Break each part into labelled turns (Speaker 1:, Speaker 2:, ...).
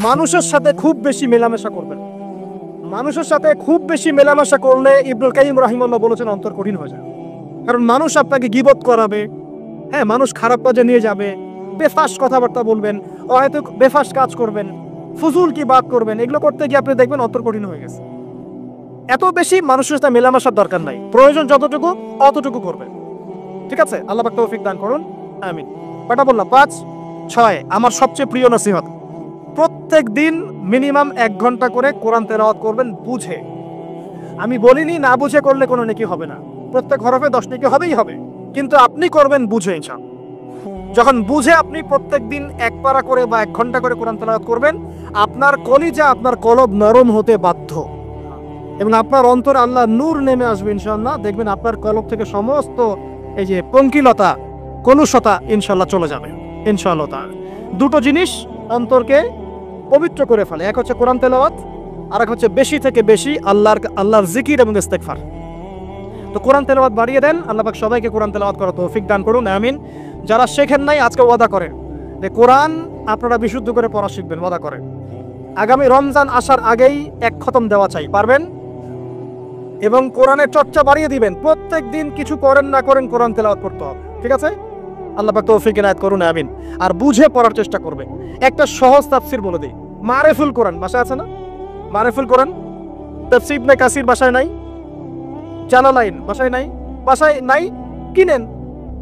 Speaker 1: মানুষের সাথে খুব বেশি মেলামেশা করবেন। মানুষের সাথে খুব বেশি মেলামেশা করলে ইবনুল কাইয়িম রাহিমাহুল্লাহ বলেছেন অন্তর কঠিন হয়ে যায়। কারণ মানুষ আপনাকে গীবত করাবে, হ্যাঁ, মানুষ খারাপ কাজে নিয়ে যাবে, বেফাস কথাবার্তা বলবেন, হয়তো বেফাস কাজ করবেন, ফুজুল কি বাদ করবেন, এগুলো করতে গিয়ে আপনি দেখবেন অন্তর কঠিন হয়ে গেছে। এত বেশি মানুষের সাথে মেলামেশার দরকার নাই, প্রয়োজন যতটুকু অতটুকু করবেন। ঠিক আছে, আল্লাহ পাক তৌফিক দান করুন, আমিন। কয়টা বললাম? 5, 6। আমার সবচেয়ে প্রিয় নসিহত, প্রত্যেক দিন মিনিমাম 1 ঘন্টা করে কোরআন তেলাওয়াত করবেন বুঝে। আমি বলিনি না বুঝে করলে কোনো নেকি হবে না, প্রত্যেক হরফে 10 নেকি হবেই হবে, কিন্তু আপনি করবেন বুঝে ইনশাআল্লাহ। যখন বুঝে আপনি প্রত্যেক দিন 1 পারা করে বা 1 ঘন্টা করে কোরআন তেলাওয়াত করবেন, আপনার কলিজা, আপনার কলব নরম হতে বাধ্য এবং আপনার অন্তরে আল্লাহ নূর নেমে আসবে ইনশাআল্লাহ। দেখবেন আপনার কলব থেকে সমস্ত এই যে পঙ্কিলতা, কলুষতা ইনশাআল্লাহ চলে যাবে ইনশাআল্লাহ তাআলা। দুটো জিনিস অন্তরকে পবিত্র করে ফেলে, এক হচ্ছে কোরআন তেলাওয়াত, আর এক হচ্ছে বেশি থেকে বেশি আল্লাহর জিকির এবং ইস্তেগফার। তো কোরআন তেলাওয়াত বাড়িয়ে দেন, আল্লাহ পাক সবাইকে কোরআন তেলাওয়াত করার তৌফিক দান করুন, আমিন। যারা শেখেন নাই আজকে ওয়াদা করেন যে কোরআন আপনারা বিশুদ্ধ করে পড়া শিখবেন, ওয়াদা করেন। আগামী রমজান আসার আগেই 1 খতম দেওয়া চাই, পারবেন? এবং কোরআনের চর্চা বাড়িয়ে দিবেন, প্রত্যেক দিন কিছু করেন না করেন কোরআন তেলাওয়াত করতে হবে, ঠিক আছে? আল্লাহ পাক তৌফিক ইনায়াত করুন, আমিন। আর বুঝে পড়ার চেষ্টা করবে। একটা সহজ তাফসীর বলে দিই, মারিফুল কোরআন বাসায় আছে না? মারিফুল কোরআন তাফসীর ইবনে কাসির বাসায় নাই, জালালাইন বাসায় নাই, বাসায় নাই, কিনেন।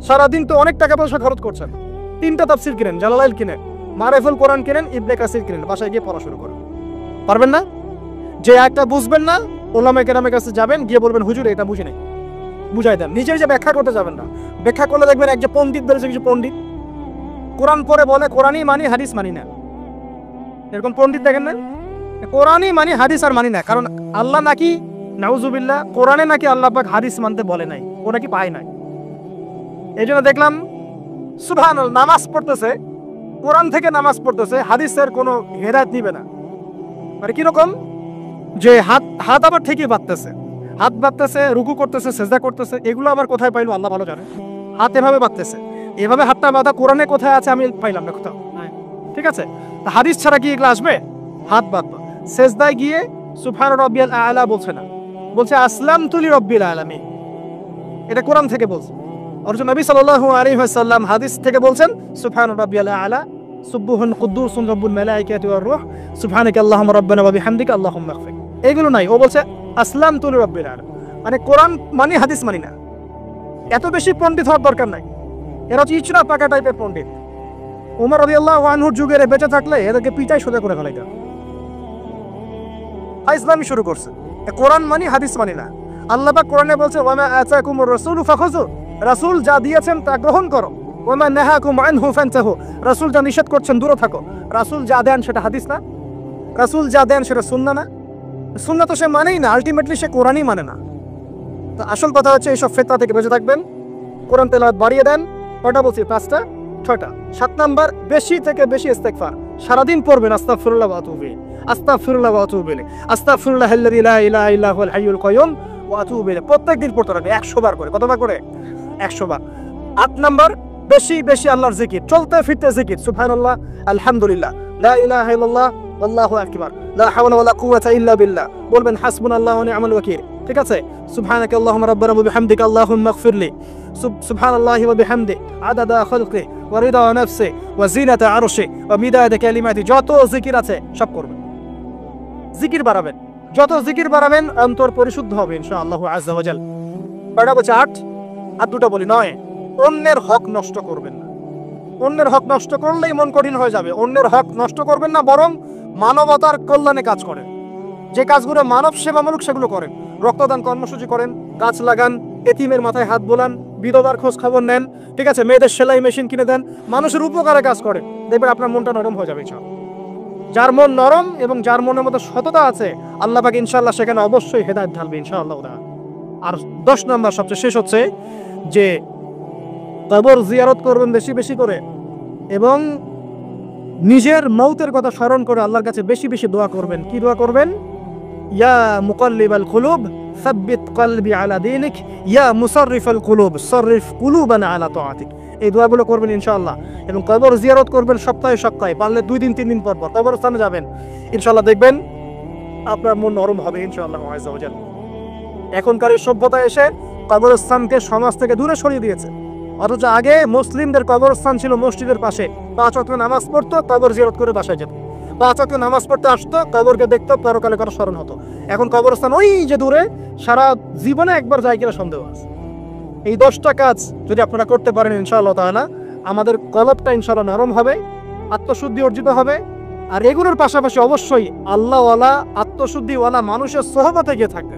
Speaker 1: সারাদিন তো অনেক টাকা পয়সা খরচ করছেন, 3টা তাফসীর কিনেন, জালালাইন কিনেন, মারিফুল কোরআন কিনেন, ইবনে কাসির কিনেন, বাসায় গিয়ে পড়া শুরু করেন। পারবেন না? যে একটা বুঝবেন না, ওলামায়ে কেরামের কাছে যাবেন, গিয়ে বলবেন হুজুর এটা বুঝি নাই, বুঝাই দেন। নিজেই যে ব্যাখ্যা করতে যাবেন না, ব্যাখ্যা করলে দেখবেন এক যে পণ্ডিত বেড়েছে, কিছু পণ্ডিত কোরআন পড়ে বলে কোরআনই মানি হাদিস মানি না, এরকম পণ্ডিত দেখেন না? কোরআনই মানি হাদিস আর মানি না, কারণ আল্লাহ নাকি নাউজুবিল্লাহ কোরআনে নাকি আল্লাহ পাক হাদিস মানতে বলে নাই, ও নাকি পায় নাই। এই জন্য দেখলাম সুবহানাল্লাহ নামাজ পড়তেছে, কোরআন থেকে নামাজ পড়তেছে, হাদিসের কোনো হেদায়েত নিবে না। মানে কিরকম যে হাত আবার ঠিকই বাঁধতেছে, হাত বাঁধতেছে, রুকু করতেছে, সেজদা করতেছে, এগুলো আবার কোথায় পাইলো আল্লাহ ভালো জানে। হাত এভাবে বাঁধতেছে, এভাবে হাতটা বাঁধা কোরআনে কোথায় আছে আমি পাইলাম না কোথাও, ঠিক আছে? হাদিস ছাড়া কি এগুলো আসবে? হাত বাঁধবা, সেজদায় গিয়ে সুবহান রাব্বিয়াল আ'লা বলছে না, বলছে আসলামতু লিরাব্বিল আলামিন, এটা কোরআন থেকে বলছে। অথচ নবী সাল্লাল্লাহু আলাইহি ওয়াসাল্লাম হাদিস থেকে বলছেন সুবহান রাব্বিয়াল আ'লা, সুবহুন কুদ্দুসুন রাব্বুল মালাইকাতি ওয়ার রূহ, সুবহানাকা আল্লাহুম্মা রাব্বানা ওয়া বিহামদিকা আল্লাহুম্মা ইগফির। এগুলো নাই, ও বলছে আসলামতু লিরাব্বিল আলামিন, মানে কোরআন মানি হাদিস মানি না। এত বেশি পণ্ডিত হওয়ার দরকার নাই, এরা হচ্ছে ইচরা পাকা টাইপের পণ্ডিত। ওমর রাদিয়াল্লাহু আনহুর যুগের বেঁচে থাকলে এদেরকে পিটাই সোজা করে ফেলাইতো। ইসলামী শুরু করছে, কোরআন মানি হাদিস মানি না। আল্লাহ পাক কোরআনে বলছে ওয়া মা আতাকুমুর রাসূলু ফাখুযু, রাসূল যা দিয়েছেন তা গ্রহণ করো, ওয়া মা নাহাকুম আনহু ফান্তাহু, রাসূল যা নিষেধ করছেন দূরে থাকো। রাসূল যা দেন সেটা হাদিস না, রাসূল যা দেন সেটা সুন্নাহ না, সুন্নাহ তো সে মানেই না, আলটিমেটলি সে কোরআনই মানে না। তো আসল কথা হচ্ছে এইসব ফিতনা থেকে বেঁচে থাকবেন, কোরআন তেলাওয়াত বাড়িয়ে দেন। কয়টা বলছি? 5টা, 6টা। 7 নাম্বার, বেশি থেকে বেশি ইস্তেগফার সারাদিন পড়বেন, আস্তাগফিরুল্লাহ ওয়া আতুবু ইলাইহি, আস্তাগফিরুল্লাহ ওয়া আতুবু ইলাইহি, আস্তাগফিরুল্লাহাল্লাযী লা ইলাহা ইল্লা হুয়াল হাইয়ুল কাইয়্যুম ওয়া আতুবু ইলাইহি। প্রত্যেকদিন পড়তে হবে 100 বার করে। কতবার করে? 100 বার। 8 নাম্বার, বেশি বেশি আল্লাহর জিকির, চলতে ফিরতে জিকির, সুবহানাল্লাহ, আলহামদুলিল্লাহ, লা ইলাহা ইল্লাল্লাহ, আল্লাহু আকবার, লা হাওলা ওয়ালা কুওয়াতা ইল্লা বিল্লাহ, বলবেন হাসবুনাল্লাহু ওয়া নি'মাল ওয়াকিল, ঠিক আছে? সুবহানাকা আল্লাহুম্মা রাব্বানা ওয়া বিহামদিকা আল্লাহুম্মা ইগফিরলি, সুবহানাল্লাহি ওয়া বিহামদি আদাদা খালকি ওয়া রিদা নাফসি ওয়া জিনাতা আরশি ওয়া মিদাদা কালিমাতি, যত জিকির আছে সব করবেন, জিকির বাড়াবেন। যত জিকির বাড়াবেন অন্তর পরিশুদ্ধ হবে ইনশাআল্লাহু আযজা ওয়া জাল। কয়টা বলছে? 8। আর 2টা বলি, 9। অন্যের হক নষ্ট করবেন না। অন্যের হক নষ্ট করলেই মন কঠিন হয়ে যাবে। অন্যের হক নষ্ট করবেন না, বরং মানবতার কল্যাণে কাজ করেন। যে কাজগুলো মানব সেবামূলক সেগুলো করেন, রক্তদান কর্মসূচি করেন, গাছ লাগান, এতিমের মাথায় হাত বোলান, বিধবার খোঁজ খবর নেন, ঠিক আছে? মেয়েদের সেলাই মেশিন কিনে দেন, মানুষের উপকারে কাজ করেন, দেখবেন আপনার মনটা নরম হয়ে যাবে ইনশাআল্লাহ। যার মন নরম এবং যার মনের মধ্যে সততা আছে, আল্লাহ পাক ইনশাআল্লাহ সেখানে অবশ্যই হেদায়েত ঢালবে ইনশাআল্লাহ। আর 10 নাম্বার, সবচেয়ে শেষ হচ্ছে যে কবর জিয়ারত করবেন বেশি বেশি করে, এবং নিজের মৌতের কথা স্মরণ করে আল্লাহর কাছে বেশি বেশি দোয়া করবেন। কি দোয়া করবেন? ইয়া মুকাল্লিবাল কুলুব সাব্বিত কলবি আলা দীনিক, ইয়া মুসাররিফাল কুলুব সাররিফ কুলুবানা আলা তাআতিক। এই দোয়াগুলো করবেন ইনশাআল্লাহ। এবং কবর জিয়ারত করবেন সপ্তাহে সপ্তাহে, পারলে 2 দিন 3 দিন পর পর কবরস্থানে যাবেন, ইনশাআল্লাহ দেখবেন আপনার মন নরম হবে ইনশাআল্লাহ আযজা ওয়া জাল্লা। এখনকার এই সভ্যতা এসে কবরস্থানকে সমাজ থেকে দূরে সরিয়ে দিয়েছে, অথচ আগে মুসলিমদের কবরস্থান ছিল মসজিদের পাশে, 5 ওয়াক্ত নামাজ পড়তো, কবর জিয়ারত করে বাসায় যেত, 5 ওয়াক্ত নামাজ পড়তে আসতো, কবরকে দেখতো, পরকালে করার স্মরণ হতো। এখন কবরস্থান ওই যে দূরে, সারা জীবনে একবার যায় কিনা সন্দেহ আছে। এই 10টা কাজ যদি আপনারা করতে পারেন ইনশাআল্লাহ তাআলা, আমাদের কলবটা ইনশাআল্লাহ নরম হবে, আত্মশুদ্ধি অর্জিত হবে। আর এগুলোর পাশাপাশি অবশ্যই আল্লাহওয়ালা আত্মশুদ্ধিওয়ালা মানুষের সোহবতে গিয়ে থাকবে।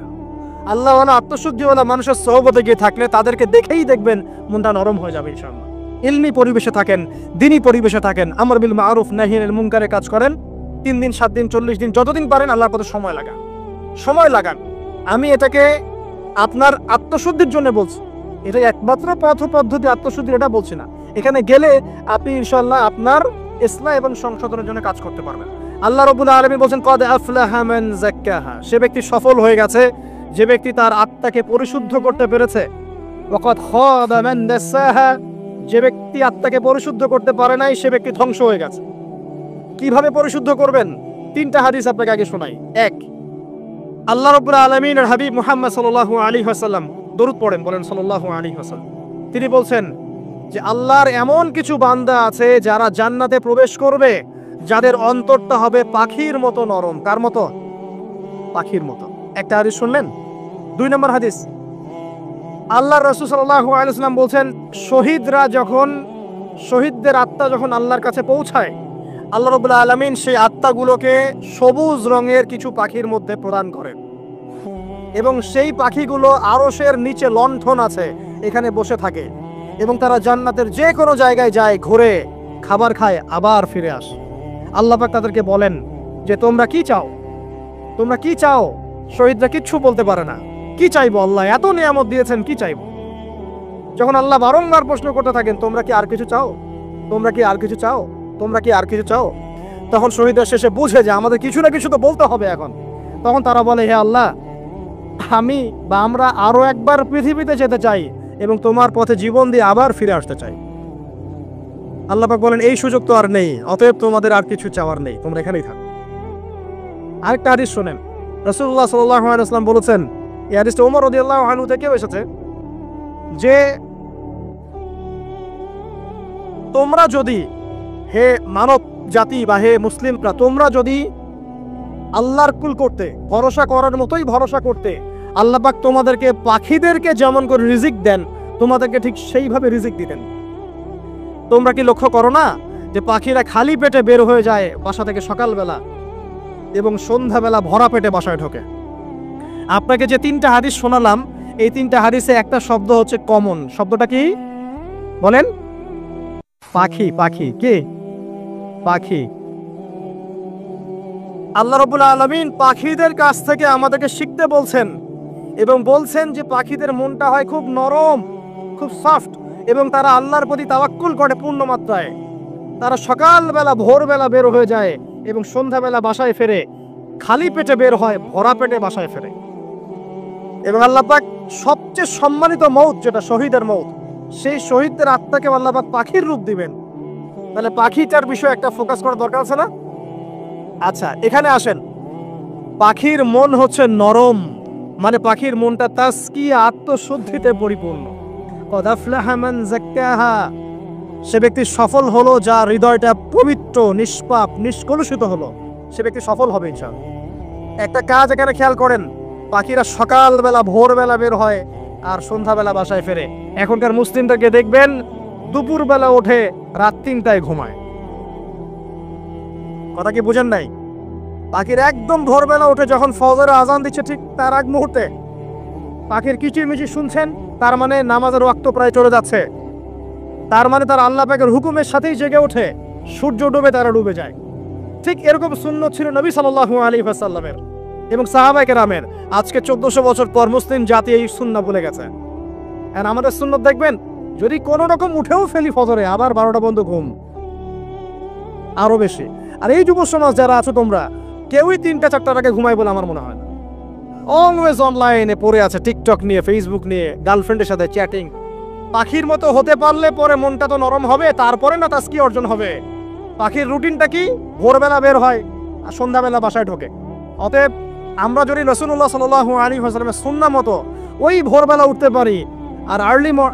Speaker 1: আল্লাহওয়ালা আত্মশুদ্ধিওয়ালা মানুষের সোহবতে গিয়ে থাকলে তাদেরকে দেখেই দেখবেন মনটা নরম হয়ে যাবে ইনশাআল্লাহ। ইলমি পরিবেশে থাকেন, দ্বীনি পরিবেশে থাকেন, আমর বিল মারুফ নাহি আনিল মুনকারে কাজ করেন, 3 দিন 7 দিন 40 দিন যতদিন পারেন আল্লাহর পথে সময় লাগান। আমি এটাকে আপনার আত্মশুদ্ধির জন্য বলছি, এটা একমাত্র পথ পদ্ধতি আত্মশুদ্ধির এটা বলছি না। এখানে গেলে আপনি ইনশাআল্লাহ আপনার ইসলাহ এবং সংশোধনের জন্য কাজ করতে পারবেন। আল্লাহ রাব্বুল আলামিন বলেন কদ আফলাহা মান যাক্কাহা, সে ব্যক্তি সফল হয়ে গেছে যে ব্যক্তি তার আত্মাকে পরিশুদ্ধ করতে পেরেছে। ওয়া কদ খাবা মান দাসাহা, যে ব্যক্তি আত্মাকে পরিশুদ্ধ করতে পারে নাই সে ব্যক্তি ধ্বংস হয়ে গেছে। কিভাবে পরিশুদ্ধ করবেন? 3টা হাদিস আপনাকে আগে শোনাই। 1, আল্লাহ রাব্বুল আলামিনের হাবিব মুহাম্মদ সাল্লাল্লাহু আলাইহি ওয়াসাল্লাম দরুদ পড়েন, বলেন সাল্লাল্লাহু আলাইহি ওয়াসাল্লাম। তিনি বলছেন যে আল্লাহর এমন কিছু বান্দা আছে যারা জান্নাতে প্রবেশ করবে, যাদের অন্তরটা হবে পাখির মতো নরম। কার মতো? পাখির মতো। একটা হাদিস শুনলেন। 2 নম্বর হাদিস, আল্লাহর রাসূল সাল্লাল্লাহু আলাইহি ওয়াসাল্লাম বলছেন শহীদদের আত্মা যখন আল্লাহর কাছে পৌঁছায়, আল্লাহ রাব্বুল আলামিন সেই আত্মাগুলোকে সবুজ রঙের কিছু পাখির মধ্যে প্রদান করেন, এবং সেই পাখিগুলো আরশের নিচে লণ্ঠন আছে এখানে বসে থাকে, এবং তারা জান্নাতের যে কোনো জায়গায় যায়, ঘুরে খাবার খায়, আবার ফিরে আসে। আল্লাহ পাক তাদেরকে বলেন যে তোমরা কি চাও, তোমরা কি চাও? শহীদরা কিচ্ছু বলতে পারে না, কি চাইবো? আল্লাহ এত নিয়ামত দিয়েছেন, কি চাইবো? যখন আল্লাহ বারংবার প্রশ্ন করতে থাকেন তোমরা কি আর কিছু চাও, তোমরা কি আর কিছু চাও, তোমরা কি আর কিছু চাও, তখন শহীদরা শেষে বুঝে যে আমাদের কিছু না কিছু তো বলতে হবে এখন। তখন তারা বলে হে আল্লাহ, আমরা আরো একবার পৃথিবীতে যেতে চাই এবং তোমার পথে জীবন দিয়ে আবার ফিরে আসতে চাই। আল্লাহ পাক বলেন এই সুযোগ তো আর নেই, অতএব তোমাদের আর কিছু চাওয়ার নেই, তোমরা এখানেই থাকো। আরেকটা হাদিস শোনেন, রাসূলুল্লাহ সাল্লাল্লাহু আলাইহি ওয়াসাল্লাম বলেছেন, এই হাদিসটা ওমর রাদিয়াল্লাহু আনহু থেকেও এসেছে, যে তোমরা যদি, হে মানব জাতি বা হে মুসলিমরা, তোমরা যদি আল্লাহর কুল করতে, ভরসা করার মতোই ভরসা করতে, আল্লাহ পাক তোমাদেরকে পাখিদেরকে যেমন করে রিজিক দেন তোমাদেরকে ঠিক সেইভাবে রিজিক দিতেন। তোমরা কি লক্ষ্য করো না যে পাখিরা খালি পেটে বের হয়ে যায় বাসা থেকে সকালবেলা এবং সন্ধ্যাবেলা ভরা পেটে বাসায় ঢোকে? আপনাকে যে 3টা হাদিস শোনালাম, এই 3টা হাদিসে একটা শব্দ হচ্ছে কমন। শব্দটা কি বলেন? পাখি। পাখি কি? পাখি। আল্লাহ রাব্বুল আলামিন পাখিদের কাছ থেকে আমাদেরকে শিখতে বলছেন, এবং বলছেন যে পাখিদের মনটা হয় খুব নরম, খুব সফট, এবং তারা আল্লাহর প্রতি তাওয়াক্কুল করে পূর্ণ মাত্রায়। তারা সকালবেলা ভোরবেলা বের হয়ে যায় এবং সন্ধ্যাবেলা বাসায় ফেরে, খালি পেটে বের হয়, ভরা পেটে বাসায় ফেরে। এবং আল্লাহ পাক সবচেয়ে সম্মানিত মৌত যেটা শহীদের মৌত, সেই শহীদদের আত্মাকে আল্লাহ পাক পাখির রূপ দিবেন। তাহলে পাখিটার বিষয়ে একটা ফোকাস করার দরকার আছে না? আচ্ছা, এখানে আসেন। পাখির মন হচ্ছে নরম, মানে পাখির মনটা তাসকিয়া, আত্মশুদ্ধিতে পরিপূর্ণ। কদ আফলাহা মান যাক্কাহা, সে ব্যক্তি সফল হলো যার হৃদয়টা পবিত্র, নিষ্পাপ, নিষ্কলুষিত হলো, সে ব্যক্তি সফল হবে ইনশাআল্লাহ। একটা কাজ এখানে খেয়াল করেন, পাখিরা সকালবেলা ভোরবেলা বের হয় আর সন্ধ্যাবেলা বাসায় ফেরে। এখনকার মুসলিমদেরকে দেখবেন দুপুরবেলা ওঠে, রাত 3টায় ঘুমায়। কথা কি বুঝেন নাই? পাখির একদম ভোরবেলা উঠে যখন ফজরের আজান দিচ্ছে ঠিক তার আগ মুহূর্তে পাখির কিচিরমিচির শুনছেন, তার মানে নামাজের ওয়াক্ত প্রায় চলে যাচ্ছে, তার মানে তার আল্লাহ পাকের হুকুমের সাথেই জেগে ওঠে, সূর্য ডুবে তারা ডুবে যায়। ঠিক এরকম সুন্নত ছিল নবী সাল্লাল্লাহু আলাইহি ওয়াসাল্লামের এবং সাহাবায়ে কেরামের। আজকে 1400 বছর পর মুসলিম জাতি এই সুন্নাহ ভুলে গেছে। আর আমাদের সুন্নত দেখবেন, যদি কোনো রকম উঠেও ফেলি ফজরে, আবার 12টা বন্ধ ঘুম, আরো বেশি। আর এই যুব সমাজ যারা আছো তোমরা, কেউই 3টা-4টার আগে ঘুমায় বলে আমার মনে হয় না। অলওয়েজ অনলাইনে পড়ে আছে, টিকটক নিয়ে, ফেসবুক নিয়ে, গার্লফ্রেন্ডের সাথে চ্যাটিং, পাখির মতো হতে পারলে পরে মনটা তো নরম হবে, তারপরে না তাসকিয়া অর্জন হবে। পাখির রুটিনটা কি? ভোরবেলা বের হয় আর সন্ধ্যাবেলা বাসায় ঢোকে। অতএব আমরা যদি রাসূলুল্লাহ সাল্লাল্লাহু আলাইহি ওয়াসাল্লামের সুন্নাহ মতো ওই ভোরবেলা উঠতে পারি আর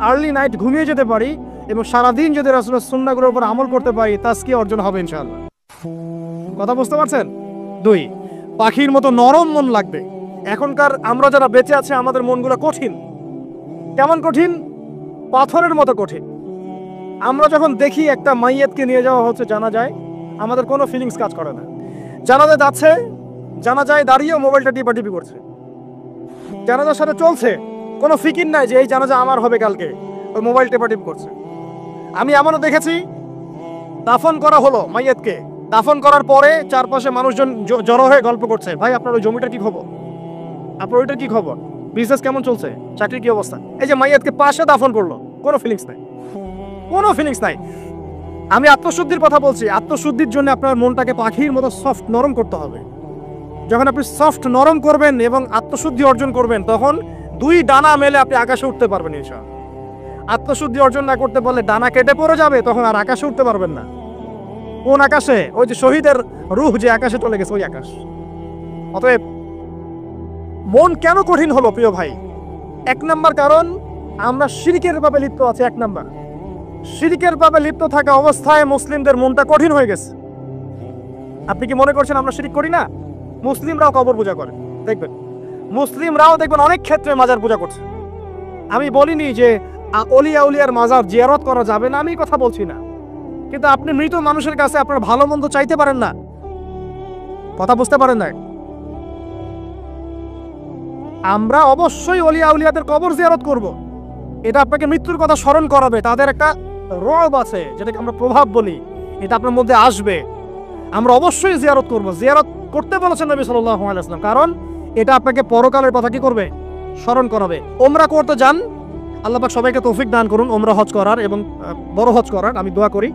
Speaker 1: আর্লি নাইট ঘুমিয়ে যেতে পারি এবং সারাদিন যদি রাসূলের সুন্নাহগুলোর উপর আমল করতে পারি, তাসকিয়া অর্জন হবে ইনশাআল্লাহ। কথা বুঝতে পারছেন? 2, পাখির মতো নরম মন লাগবে। এখনকার আমরা যারা বেঁচে আছে আমাদের মনগুলো কঠিন। কেমন কঠিন? পাথরের মতো কঠিন। আমরা যখন দেখি একটা মাইয়াতকে নিয়ে যাওয়া হচ্ছে জানাজায়, আমাদের কোনো ফিলিংস কাজ করে না। জানাজা যাচ্ছে, জানাজায় দাঁড়িয়ে মোবাইলটা টিপাটিপি করছে। জানাজার সাথে চলছে, কোনো ফিকির নাই যে এই জানাজা আমার হবে কালকে, ওই মোবাইল টিপাটিপি করছে। আমি এমনও দেখেছি, দাফন করা হলো মাইয়াতকে, দাফন করার পরে চারপাশে মানুষজন জড়ো হয়ে গল্প করছে, ভাই আপনার ওই জমিটার কি খবর, আপনার ওইটার কি খবর, বিজনেস কেমন চলছে, চাকরির কি অবস্থা। এই যে মাইয়াতকে পাশে দাফন করলো, কোনো ফিলিংস নাই, কোনো ফিলিংস নাই। আমি আত্মশুদ্ধির কথা বলছি। আত্মশুদ্ধির জন্য আপনার মনটাকে পাখির মতো সফট নরম করতে হবে। যখন আপনি সফট নরম করবেন এবং আত্মশুদ্ধি অর্জন করবেন, তখন 2 ডানা মেলে আপনি আকাশে উঠতে পারবেন ইনশাআল্লাহ। আত্মশুদ্ধি অর্জন না করতে পারলে ডানা কেটে পড়ে যাবে, তখন আর আকাশে উঠতে পারবেন না। কোন আকাশে? ওই যে শহীদের রূহ যে আকাশে চলে গেছে, ওই আকাশ। অতএব মন কেন কঠিন হলো প্রিয় ভাই? 1 নাম্বার কারণ, আমরা শিরকের পাপে লিপ্ত আছি। 1 নাম্বার, শিরকের পাপে লিপ্ত থাকা অবস্থায় মুসলিমদের মনটা কঠিন হয়ে গেছে। আপনি কি মনে করছেন আমরা শিরক করি না? মুসলিমরাও কবর পূজা করে, দেখবেন মুসলিমরাও দেখবেন অনেক ক্ষেত্রে মাজার পূজা করছে। আমি বলিনি যে অলিয়া উলিয়ার মাজার জিয়ারত করা যাবে না, আমি কথা বলছি না, কিন্তু আপনি মৃত মানুষের কাছে আপনার ভালো মন্দ চাইতে পারেন না। কথা বুঝতে পারেন না? আমরা অবশ্যই অলিয়া উলিয়াদের কবর জিয়ারত করব। এটা আপনাকে মৃত্যুর কথা স্মরণ করাবে, তাদের একটা রব আছে যেটাকে আমরা প্রভাব বলি, এটা আপনার মধ্যে আসবে। আমরা অবশ্যই জিয়ারত করব। জিয়ারত করতে বলেছেন নবী সাল্লাল্লাহু আলাইহি ওয়াসাল্লাম, কারণ এটা আপনাকে পরকালের কথা কি করবে? স্মরণ করাবে। ওমরা করতে যান, আল্লাহ পাক সবাইকে তৌফিক দান করুন ওমরা হজ করার এবং বড় হজ করার, আমি দোয়া করি।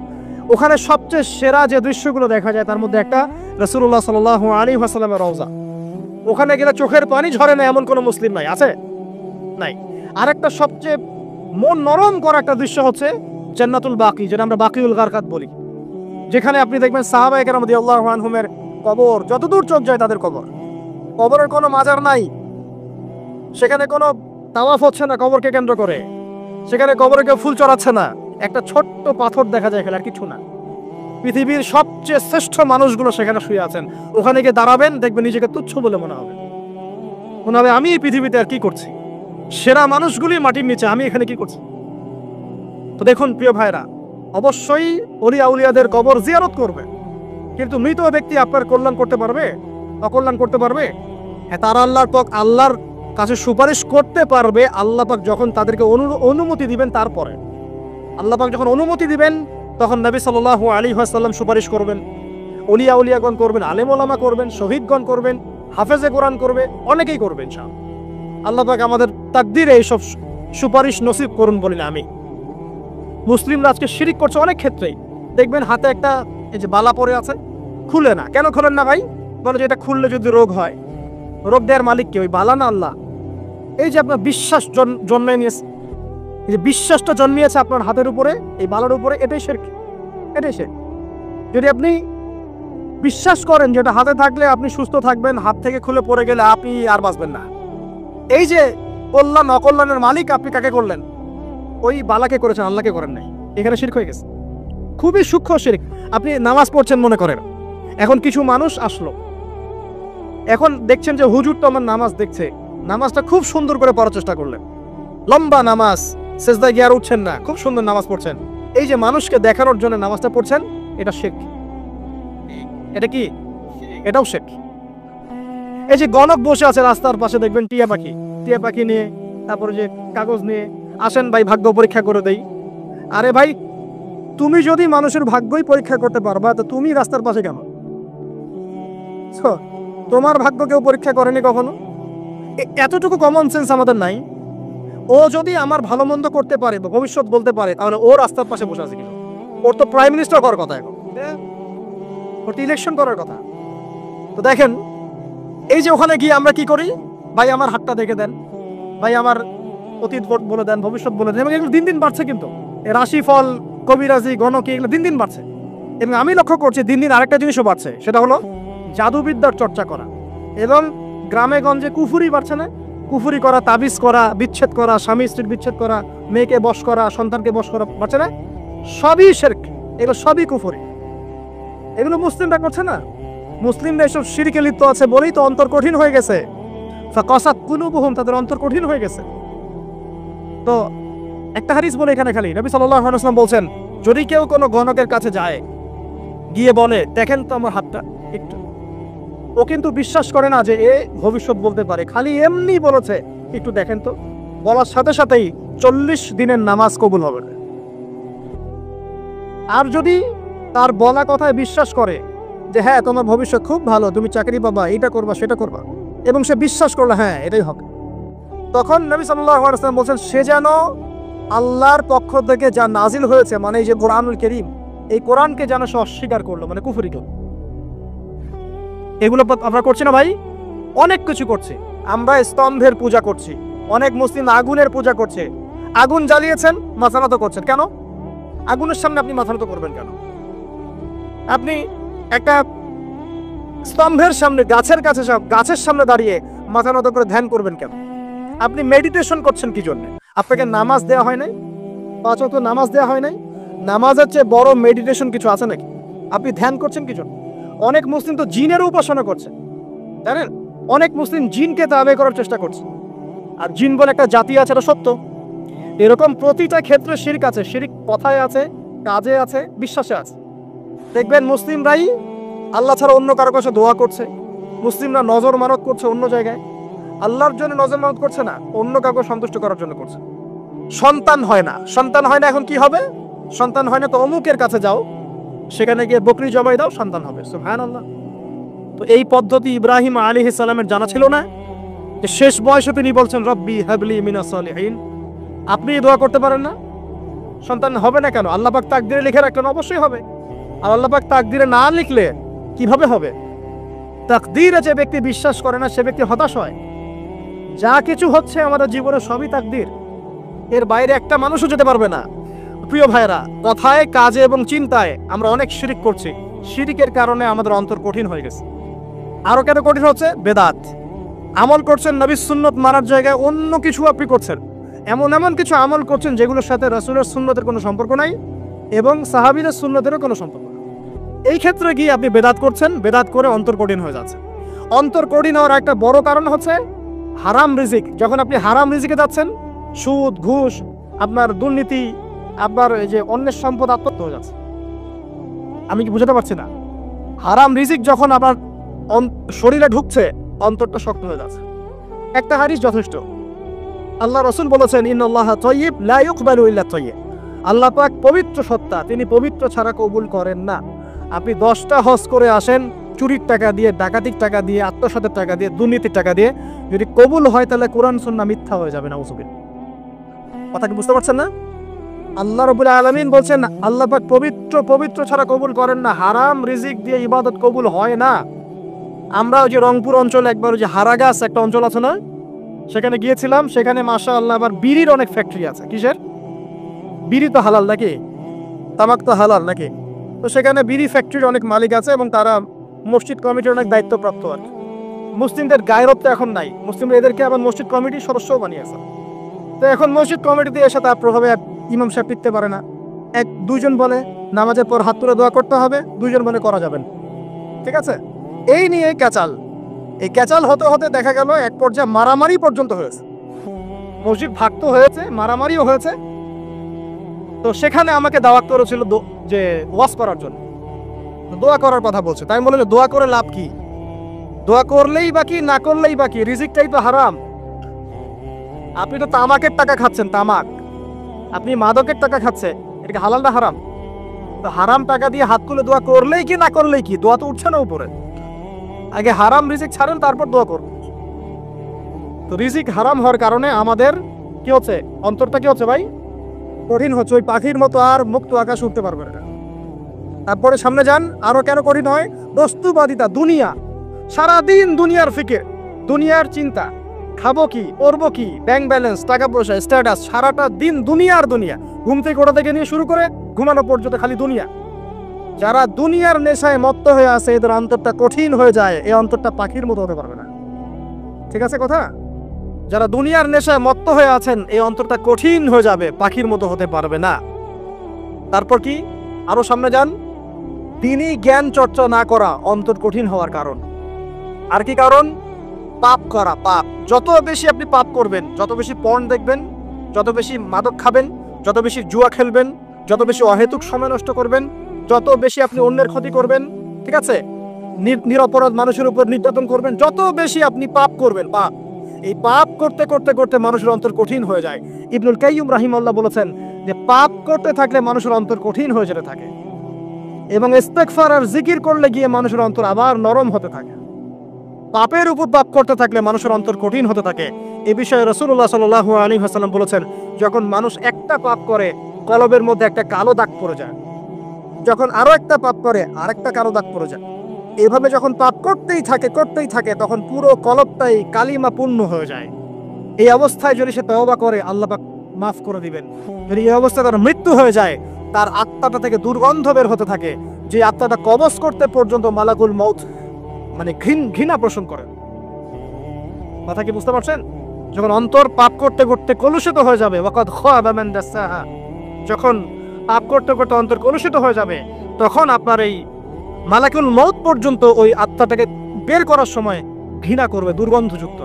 Speaker 1: ওখানে সবচেয়ে সেরা যে দৃশ্যগুলো দেখা যায় তার মধ্যে একটা রাসূলুল্লাহ সাল্লাল্লাহু আলাইহি ওয়াসাল্লামের রওজা। ওখানে গেলে চোখের পানি ঝরে না এমন কোনো মুসলিম নাই, আছে? নাই। আরেকটা সবচেয়ে মন নরম করা একটা দৃশ্য হচ্ছে জান্নাতুল বাকি, যেটা আমরা বাকিউল গারকাত বলি, যেখানে আপনি দেখবেন সাহাবায়ে কেরাম রাদিয়াল্লাহু আনহুমের কবর, যতদূর চোখ যায় তাদের কবর। কবরের কোনো মাজার নাই, সেখানে কোনো তাওয়াফ হচ্ছে না কবরকে কেন্দ্র করে, সেখানে কবরে কেউ ফুল চড়াচ্ছে না, একটা ছোট্ট পাথর দেখা যায়, আর কিছু না। পৃথিবীর সবচেয়ে শ্রেষ্ঠ মানুষগুলো সেখানে শুয়ে আছেন। ওখানে গিয়ে দাঁড়াবেন, দেখবেন নিজেকে তুচ্ছ বলে মনে হবে, আমি এই পৃথিবীতে আর কি করছি। সেরা মানুষগুলি মাটির নিচে, আমি এখানে কি করছি? তো দেখুন প্রিয় ভাইরা, অবশ্যই অলিয়া উলিয়াদের কবর জিয়ারত করবে, কিন্তু মৃত ব্যক্তি আপনার কল্যাণ করতে পারবে? অকল্যাণ করতে পারবে? হ্যাঁ, তারা আল্লাহর কাছে সুপারিশ করতে পারবে আল্লাহ পাক যখন তাদেরকে অনুমতি দিবেন। তারপরে আল্লাহ পাক যখন অনুমতি দিবেন, তখন নবী সাল্লাল্লাহু আলাইহি ওয়াসাল্লাম সুপারিশ করবেন, অলিয়া উলিয়াগণ করবেন, আলেম ওলামা করবেন, শহীদগণ করবেন, হাফেজে কোরআন করবে, অনেকেই করবেন ইনশাআল্লাহ। আল্লাহ পাক আমাদের তাকদীরে এইসব সুপারিশ নসিব করুন বলি না আমি। মুসলিমরা আজকে শিরিক করছে অনেক ক্ষেত্রেই। দেখবেন হাতে একটা এই যে বালা পরে আছে, খুলে না। কেন খোলেন না ভাই? বলে যে এটা খুললে যদি রোগ হয়। রোগ দেওয়ার মালিক কে? ওই বালা না আল্লাহ? এই যে আপনার বিশ্বাস জন্মে নিয়েছে, এই যে বিশ্বাসটা জন্মিয়েছে আপনার হাতের উপরে, এই বালার উপরে, এটাই শিরক, এটাই শিরক। যদি আপনি বিশ্বাস করেন যেটা হাতে থাকলে আপনি সুস্থ থাকবেন, হাত থেকে খুলে পড়ে গেলে আপনি আর বাঁচবেন না, এই যে কল্যাণ অকল্যাণের মালিক আপনি কাকে করলেন? ওই বালাকে করেছেন, আল্লাহকে করেন নাই। এখানে শিরক হয়ে গেছে, খুবই সূক্ষ্ম শিরক। আপনি নামাজ পড়ছেন মনে করেন, এখন কিছু মানুষ আসলো, এখন দেখছেন যে হুজুর তো আমার নামাজ দেখছে, নামাজটা খুব সুন্দর করে পড়ার চেষ্টা করলেন, লম্বা নামাজ, সেজদায় গিয়ে আর উঠছেন না, খুব সুন্দর নামাজ পড়ছেন। এই যে মানুষকে দেখানোর জন্য নামাজটা পড়ছেন, এটা শিরক। এটা কি? এটাও শিরক। এই যে গণক বসে আছে রাস্তার পাশে, দেখবেন টিয়া পাখি নিয়ে, তারপরে যে কাগজ নিয়ে, আসেন ভাই ভাগ্য পরীক্ষা করে দেই। আরে ভাই, তুমি যদি মানুষের ভাগ্যই পরীক্ষা করতে পারবা, তো তুমি রাস্তার পাশে কেন? তোমার ভাগ্য কেউ পরীক্ষা করেনি কখনো? এতটুকু কমন সেন্স আমাদের নাই? ও যদি আমার ভালো মন্দ করতে পারে বা ভবিষ্যৎ বলতে পারে, তাহলে ও রাস্তার পাশে বসে আছে কেন? ওর তো প্রাইম মিনিস্টার করার কথা, এখন ওর তো ইলেকশন করার কথা। তো দেখেন, এই যে ওখানে গিয়ে আমরা কি করি, ভাই আমার হাতটা দেখে দেন, ভাই আমার অতীত বলে দেন, ভবিষ্যৎ বলে দেন, এবং এগুলো দিন দিন বাড়ছে। কিন্তু এই রাশিফল, কবিরাজি, গণকি এগুলো দিন দিন বাড়ছে। এবং আমি লক্ষ্য করছি দিন দিন আরেকটা জিনিসও বাড়ছে, সেটা হলো জাদুবিদ্যার চর্চা করা। এবং গ্রামে গঞ্জে কুফুরি বাড়ছে না? কুফুরি করা, তাবিজ করা, বিচ্ছেদ করা, স্বামী স্ত্রীর বিচ্ছেদ করা, মেয়েকে বশ করা, সন্তানকে বশ করা বাড়ছে না? সবই শিরক, এগুলো সবই কুফুরি। এগুলো মুসলিমরা করছে না। মুসলিমরা এসব শিরকে লিপ্ত আছে বলেই তো অন্তর কঠিন হয়ে গেছে। ফাকাসাত কুলুবুহুম, তাদের অন্তর কঠিন হয়ে গেছে। তো একটা হাদিস বলে এখানে খালি, নবী সাল্লাল্লাহু আলাইহি ওয়াসাল্লাম বলছেন, যদি কেউ কোনো গণকের কাছে যায়, গিয়ে বলে দেখেন তো আমার হাতটা একটু, ও কিন্তু বিশ্বাস করে না যে এ ভবিষ্যৎ বলতে পারে, খালি এমনি বলেছে একটু দেখেন তো, বলার সাথে সাথেই 40 দিনের নামাজ কবুল হবে। আর যদি তার বলা কথায় বিশ্বাস করে যে হ্যাঁ তোমার ভবিষ্যৎ খুব ভালো, তুমি চাকরি পাবা, এটা করবা সেটা করবা, এবং সে বিশ্বাস করলো হ্যাঁ এটাই হবে, তখন নবী সাল্লাল্লাহু আলাইহি ওয়াসাল্লাম বলছেন সে যেন আল্লাহর পক্ষ থেকে যা নাজিল হয়েছে, মানে এই যে কোরআনুল কারীম, এই কোরআনকে যেন সে অস্বীকার করলো, মানে কুফরি করলো। এগুলো আমরা করছি না ভাই? অনেক কিছু করছি আমরা। স্তম্ভের পূজা করছি, অনেক মুসলিম আগুনের পূজা করছে। আগুন জ্বালিয়েছেন, মাথা নত করছেন কেন? আগুনের সামনে আপনি মাথা নত করবেন কেন? আপনি একটা স্তম্ভের সামনে, গাছের কাছে, গাছের সামনে দাঁড়িয়ে মাথা নত করে ধ্যান করবেন কেন? আপনি মেডিটেশন করছেন কি জন্য? আপনাকে নামাজ দেওয়া হয় নাই? 5 ওয়াক্ত নামাজ দেওয়া হয় নাই? নামাজের চেয়ে বড় মেডিটেশন কিছু আছে নাকি? আপনি ধ্যান করছেন কি জন্য? অনেক মুসলিম তো জিনের উপাসনা করছে, জানেন? অনেক মুসলিম জিনকে তাবে করার চেষ্টা করছে। আর জিন বলে একটা জাতি আছে, এটা সত্য। এরকম প্রতিটা ক্ষেত্রে শিরক আছে। শিরক কথায় আছে, কাজে আছে, বিশ্বাসে আছে। দেখবেন মুসলিমরাই আল্লাহ ছাড়া অন্য কারো কাছে দোয়া করছে, মুসলিমরা নজর মানত করছে অন্য জায়গায়, আল্লাহর জন্য নজর মানত করছে না, অন্য কাউকে সন্তুষ্ট করার জন্য করছে। সন্তান হয় না, সন্তান হয় না, এখন কি হবে? সন্তান হয় না তো অমুকের কাছে যাও, সেখানে গিয়ে বকরি জবাই দাও, সন্তান হবে। সুবহানাল্লাহ। তো এই পদ্ধতি ইব্রাহিম আলাইহিস সালামের জানা ছিল না যে শেষ বয়সে তিনি বলছেন রব্বি হাবলি মিনাস সালিহিন? আপনি দোয়া করতে পারেন না? সন্তান হবে না কেন? আল্লাহ পাক তাকদিরে লিখে রাখলেন, অবশ্যই হবে। আর আল্লাহ পাক তাকদিরে না লিখলে কিভাবে হবে? তাকদিরে যে ব্যক্তি বিশ্বাস করে না সে ব্যক্তি হতাশ হয়। যা কিছু হচ্ছে আমাদের জীবনে সবই তাকদির, এর বাইরে একটা মানুষও যেতে পারবে না। প্রিয় ভাইরা, কথায়, কাজে এবং চিন্তায় আমরা অনেক শিরিক করছি। শিরিকের কারণে আমাদের অন্তর কঠিন হয়ে গেছে। আরো কেন কঠিন হচ্ছে? বেদাত। আমল করছেন নবীর সুন্নত মানার জায়গায় অন্য কিছু আপনি করছেন। এমন এমন কিছু আমল করছেন যেগুলোর সাথে রাসূলের সুন্নতের কোনো সম্পর্ক নাই এবং সাহাবীদের সুন্নতেরও কোনো সম্পর্ক নেই। এই ক্ষেত্রে গিয়ে আপনি বেদাত করছেন, বেদাত করে অন্তর কঠিন হয়ে যাচ্ছে। অন্তর কঠিন হওয়ার একটা বড় কারণ হচ্ছে হারাম রিজিক। যখন আপনি হারাম রিজিকে যাচ্ছেন, সুদ, ঘুষ, আপনার দুর্নীতি, আপনার এই যে অন্যের সম্পদ আত্মসাৎ হয়ে যাচ্ছে। আমি কি বুঝাতে পারছি না? হারাম রিজিক যখন আপনার শরীরে ঢুকছে, অন্তরটা শক্ত হয়ে যাচ্ছে। একটা হাদিস যথেষ্ট। আল্লাহ রাসূল বলেছেন ইন্নাল্লাহা তাইয়্যিব লা ইকবালু ইল্লা তাইয়্যিব। আল্লাহ পাক পবিত্র সত্তা, তিনি পবিত্র ছাড়া কবুল করেন না। আপনি 10টা হজ করে আসেন, চুরির টাকা দিয়ে, ডাকাতির টাকা দিয়ে, আত্মসাতের টাকা দিয়ে, দুর্নীতির টাকা দিয়ে, যদি কবুল হয় তাহলে কোরআন সুন্নাহ মিথ্যা হয়ে যাবে। নাউযুবিল্লাহ। কথা কি বুঝতে পারছেন না? আল্লাহ রাব্বুল আলামিন বলছেন আল্লাহ পাক পবিত্র, পবিত্র ছাড়া কবুল করেন না। হারাম রিজিক দিয়ে ইবাদত কবুল হয় না। আমরা ওই যে রংপুর অঞ্চলে একবার ওই যে হারাগাছ একটা অঞ্চল আছে না, সেখানে গিয়েছিলাম। সেখানে মাশাআল্লাহ আবার বিড়ির অনেক ফ্যাক্টরি আছে। কিসের? বিড়ি তো হালাল নাকি? তামাক তো হালাল নাকি? তো সেখানে বিড়ি ফ্যাক্টরির অনেক মালিক আছে এবং তারা মসজিদ কমিটির অনেক দায়িত্বপ্রাপ্ত আর কি। মুসলিমদের গায়রত তো এখন নাই, মুসলিমরা এদেরকে আবার মসজিদ কমিটির সদস্যও বানিয়েছে। তো এখন মসজিদ কমিটিতে এসে তার প্রভাবে ইমাম সাহেব টিকতে পারে না। দুইজন বলে নামাজের পর হাত তুলে দোয়া করতে হবে, দুইজন বলে করা যাবে না। ঠিক আছে? এই নিয়ে ক্যাচাল। এই ক্যাচাল হতে হতে দেখা গেল এক পর্যায়ে মারামারি পর্যন্ত হয়েছে। মসজিদ ভাগ হয়েছে, মারামারিও হয়েছে। তো সেখানে আমাকে দাওয়াত করেছিল যে ওয়াজ করার জন্য, দোয়া করার কথা বলছে। তাই আমি বললাম দোয়া করে লাভ কি? দোয়া করলেই বাকি, না করলেই বাকি, রিজিকটাই তো হারাম। আপনি তো তামাকের টাকা খাচ্ছেন, তামাক। আপনি মাদকের টাকা খাচ্ছেন, এটা হালাল না হারাম? তো হারাম টাকা দিয়ে হাত তুলে দোয়া করলেই কি, না করলেই কি? দোয়া তো উঠছে না উপরে। আগে হারাম রিজিক ছাড়েন, তারপর দোয়া করুন। তো রিজিক হারাম হওয়ার কারণে আমাদের কি হচ্ছে? অন্তরটা কি হচ্ছে ভাই? কঠিন হচ্ছে। ওই পাখির মতো আর মুক্ত আকাশ উঠতে পারবে না। তারপরে সামনে যান, আরো কেন কঠিন হয়? বস্তুবাদিতা, দুনিয়া। সারাদিন দুনিয়ার ফিকির, দুনিয়ার চিন্তা, খাবো কি, পরবো কি, ব্যাংক ব্যালেন্স, টাকা পয়সা, স্ট্যাটাস, সারাটা দিন দুনিয়ার দুনিয়া। ঘুম থেকে ওঠা থেকে নিয়ে শুরু করে ঘুমানো পর্যন্ত খালি দুনিয়া। যারা দুনিয়ার নেশায় মত্ত হয়ে আছে এদের অন্তরটা কঠিন হয়ে যায়, এই অন্তরটা পাখির মতো হতে পারবে না। ঠিক আছে কথা? যারা দুনিয়ার নেশায় মত্ত হয়ে আছেন এই অন্তরটা কঠিন হয়ে যাবে, পাখির মতো হতে পারবে না। তারপর কি? আরো সামনে যান। দিনই জ্ঞান চর্চা না করা অন্তর কঠিন হওয়ার কারণ। আর কি কারণ? পাপ করা, পাপ। যত বেশি আপনি পাপ করবেন, যত বেশি পর্ন দেখবেন, যত বেশি মাদক খাবেন, যত বেশি জুয়া খেলবেন, যত বেশি অহেতুক সময় নষ্ট করবেন, যত বেশি আপনি অন্যের ক্ষতি করবেন, ঠিক আছে, নিরপরাধ মানুষের উপর নির্যাতন করবেন, যত বেশি আপনি পাপ করবেন, পাপ, এই পাপ করতে করতে করতে মানুষের অন্তর কঠিন হয়ে যায়। ইবনুল কাইয়্যিম রাহিমাহুল্লাহ বলেছেন যে পাপ করতে থাকলে মানুষের অন্তর কঠিন হয়ে যেতে থাকে এবং ইস্তেগফার আর জিকির করলে গিয়ে মানুষের অন্তর আবার নরম হতে থাকে। পাপের উপর পাপ করতে থাকলে মানুষের অন্তর কঠিন হতে থাকে। এ বিষয়ে রাসূলুল্লাহ সাল্লাল্লাহু আলাইহি ওয়াসাল্লাম বলেছেন, যখন মানুষ একটা পাপ করে কলবের মধ্যে একটা কালো দাগ পড়ে যায়, যখন আরো একটা পাপ করে আরেকটা কালো দাগ পড়ে যায়, এভাবে যখন পাপ করতেই থাকে তখন পুরো কলবটাই কালিমা পূর্ণ হয়ে যায়। এই অবস্থায় যদি সে তওবা করে আল্লাহ পাক মাফ করে দিবেন। যদি এই অবস্থায় তার মৃত্যু হয়ে যায়, তার আত্মাটা থেকে দুর্গন্ধ বের হতে থাকে, যে আত্মাটা কবজ করতে পর্যন্ত মালাকুল মউত মানে ঘৃণা পোষণ করে। কথা কি বুঝতে পারছেন? যখন অন্তর পাপ করতে করতে কলুষিত হয়ে যাবে, ওয়াকাদ খাবা মান দাসাহা, যখন পাপ করতে করতে অন্তর কলুষিত হয়ে যাবে, তখন আপনার এই মালাকুল মউত পর্যন্ত ওই আত্মাটাকে বের করার সময় ঘৃণা করবে, দুর্গন্ধযুক্ত।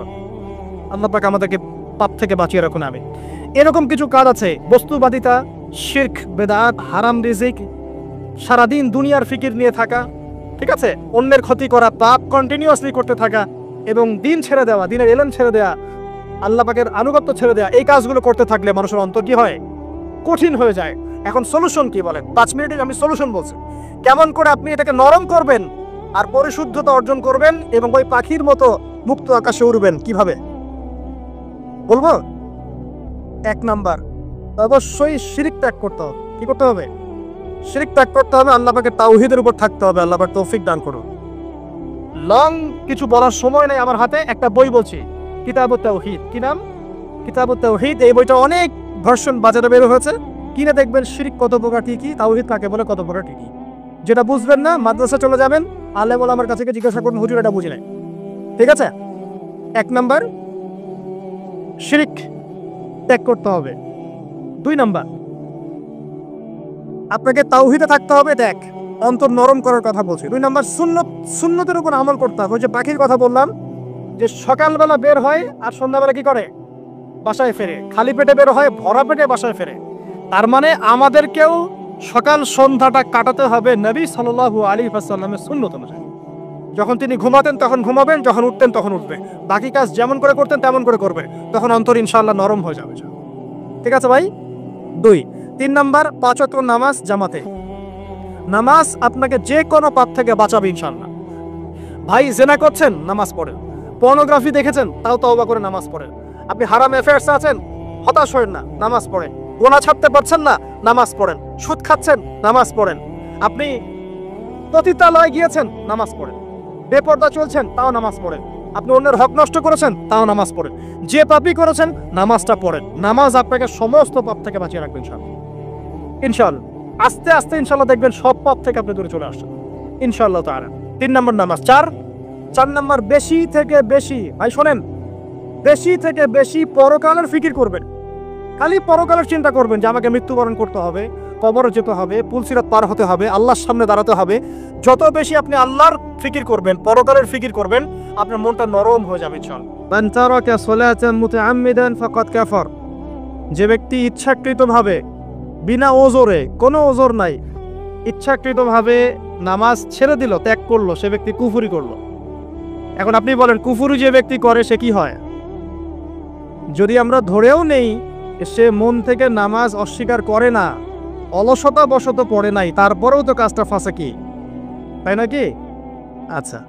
Speaker 1: আল্লাহ পাক আমাদেরকে পাপ থেকে বাঁচিয়ে রাখুন। আমি এরকম কিছু কাজ আছে, বস্তুবাদিতা, শিরক, বেদাত, হারাম রিজিক, সারাদিন দুনিয়ার ফিকির নিয়ে থাকা, ঠিক আছে, অন্যের ক্ষতি করা, পাপ কন্টিনিউয়াসলি করতে থাকা এবং দিন ছেড়ে দেওয়া, দিনের এলেম ছেড়ে দেওয়া, আল্লাহ পাকের আনুগত্য ছেড়ে দেওয়া, এই কাজগুলো করতে থাকলে মানুষের অন্তর কি হয়? কঠিন হয়ে যায়। এখন সলিউশন কি বলেন? 5 মিনিটে আমি সলিউশন বলছি, কেমন করে আপনি এটাকে নরম করবেন আর পরিশুদ্ধতা অর্জন করবেন এবং ওই পাখির মতো মুক্ত আকাশে উড়বেন। কিভাবে বলবো? 1 নাম্বার, অবশ্যই শিরক ত্যাগ করতে হবে। কি করতে হবে? শিরক ত্যাগ করতে হবে, আল্লাহ পাকের তাওহীদের উপর থাকতে হবে। আল্লাহ পাক তৌফিক দান করুন। লং কিছু বলার সময় নেই আমার হাতে, একটা বই বলছি, কিতাবুত তাওহীদ। কি নাম? কিতাবুত তাওহীদ। এই বইটা অনেক ভার্সন বাজারে বের হয়েছে, কিনে দেখবেন শিরক কত প্রকার, কি তাওহীদ কাকে বলে, কত প্রকার কি। যেটা বুঝবেন না মাদ্রাসা চলে যাবেন, আলেম ওলামার কাছে গিয়ে জিজ্ঞাসা করুন, হুজুর এটা বুঝি নাই। ঠিক আছে? 1 নাম্বার শিরক ত্যাগ করতে হবে। 2 নাম্বার আপনাকে তাওহীদে থাকতে হবে, দেখ অন্তর নরম করার কথা বলছি। 2 নাম্বার সুন্নতের উপর আমল করতে হবে। ওই যে পাখির কথা বললাম, যে সকালবেলা বের হয় আর সন্ধ্যাবেলা কি করে? বাসায় ফেরে। খালি পেটে বের হয়, ভরা পেটে বাসায় ফেরে। তার মানে আমাদেরকেও সকাল সন্ধ্যাটা কাটাতে হবে নবী সাল্লাল্লাহু আলাইহি ওয়াসাল্লামের সুন্নত অনুযায়ী। যখন তিনি ঘুমাতেন তখন ঘুমাবেন, যখন উঠতেন তখন উঠবে, বাকি কাজ যেমন করে করতেন তেমন করে করবে, তখন অন্তর ইনশাআল্লাহ নরম হয়ে যাবে। ঠিক আছে ভাই? 2। 3 নাম্বার 5 ওয়াক্ত নামাজ জামাতে। নামাজ আপনাকে যে কোনো পাপ থেকে বাঁচাবে ইনশাআল্লাহ। ভাই জেনা করছেন, নামাজ পড়েন। পর্নোগ্রাফি দেখেছেন, তাও তওবা করে নামাজ পড়েন। আপনি হারাম অ্যাফেয়ার্সে আছেন, হতাশ হবেন না, নামাজ পড়েন। গোনা ছাড়তে পারছেন না, নামাজ পড়েন। সুদ খাচ্ছেন, নামাজ পড়েন। আপনি পতিতালয়ে গিয়েছেন, নামাজ পড়েন। বেপরদা চলছেন, তাও নামাজ পড়েন। আপনি অন্যের হক নষ্ট করেছেন, তাও নামাজ পড়েন। যে পাপই করেছেন, নামাজটা পড়েন। নামাজ আপনাকে সমস্ত পাপ থেকে বাঁচিয়ে রাখবে ইনশাআল্লাহ। ইনশাআল্লাহ আস্তে আস্তে ইনশাআল্লাহ দেখবেন সব পাপ থেকে আপনি দূরে চলে আসছেন ইনশাআল্লাহ তাআলা। 3 নম্বর নামাজ। 4 নম্বর বেশি থেকে বেশি, ভাই শোনেন, বেশি থেকে বেশি পরকালের ফিকির করবেন। খালি পরকালের চিন্তা করবেন যে আমাকে মৃত্যুবরণ করতে হবে, কবরে যেতে হবে, পুলসিরাত পার হতে হবে, আল্লাহর সামনে দাঁড়াতে হবে। যত বেশি আপনি আল্লাহর ফিকির করবেন, পরকালের ফিকির করবেন, আপনার মনটা নরম হয়ে যাবে ইনশাআল্লাহ। মান তারাকা সালাতান মুতাআম্মিদান ফাকাদ কাফার। যে ব্যক্তি ইচ্ছাকৃতভাবে, বিনা ওজরে, কোনো ওজর নাই, ইচ্ছাকৃতভাবে নামাজ ছেড়ে দিল, ত্যাগ করলো, সে ব্যক্তি কুফরি করলো। এখন আপনি বলেন কুফরি যে ব্যক্তি করে সে কি হয়? যদি আমরা ধরেও নেই সে মন থেকে নামাজ অস্বীকার করে না, অলসতা বশত পড়ে নাই, তারপরেও তো কাজটা ফাঁসে, কি তাই নাকি? আচ্ছা,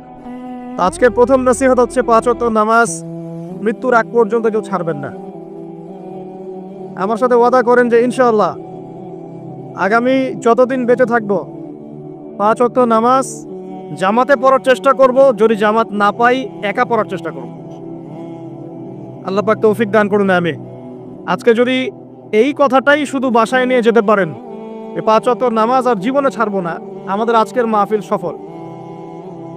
Speaker 1: আজকের প্রথম নসিহত হচ্ছে 5 ওয়াক্ত নামাজ মৃত্যুর আগ পর্যন্ত কেউ ছাড়বেন না। আমার সাথে ওয়াদা করেন যে ইনশাআল্লাহ আগামী যতদিন বেঁচে থাকবো 5 ওয়াক্ত নামাজ জামাতে পড়ার চেষ্টা করব। যদি জামাত না পাই একা পড়ার চেষ্টা করব। আল্লাহ পাক তৌফিক দান করুন। আমি আজকে যদি এই কথাটাই শুধু বাসায় নিয়ে যেতে পারেন, 5 ওয়াক্ত নামাজ আর জীবনে ছাড়বো না, আমাদের আজকের মাহফিল সফল।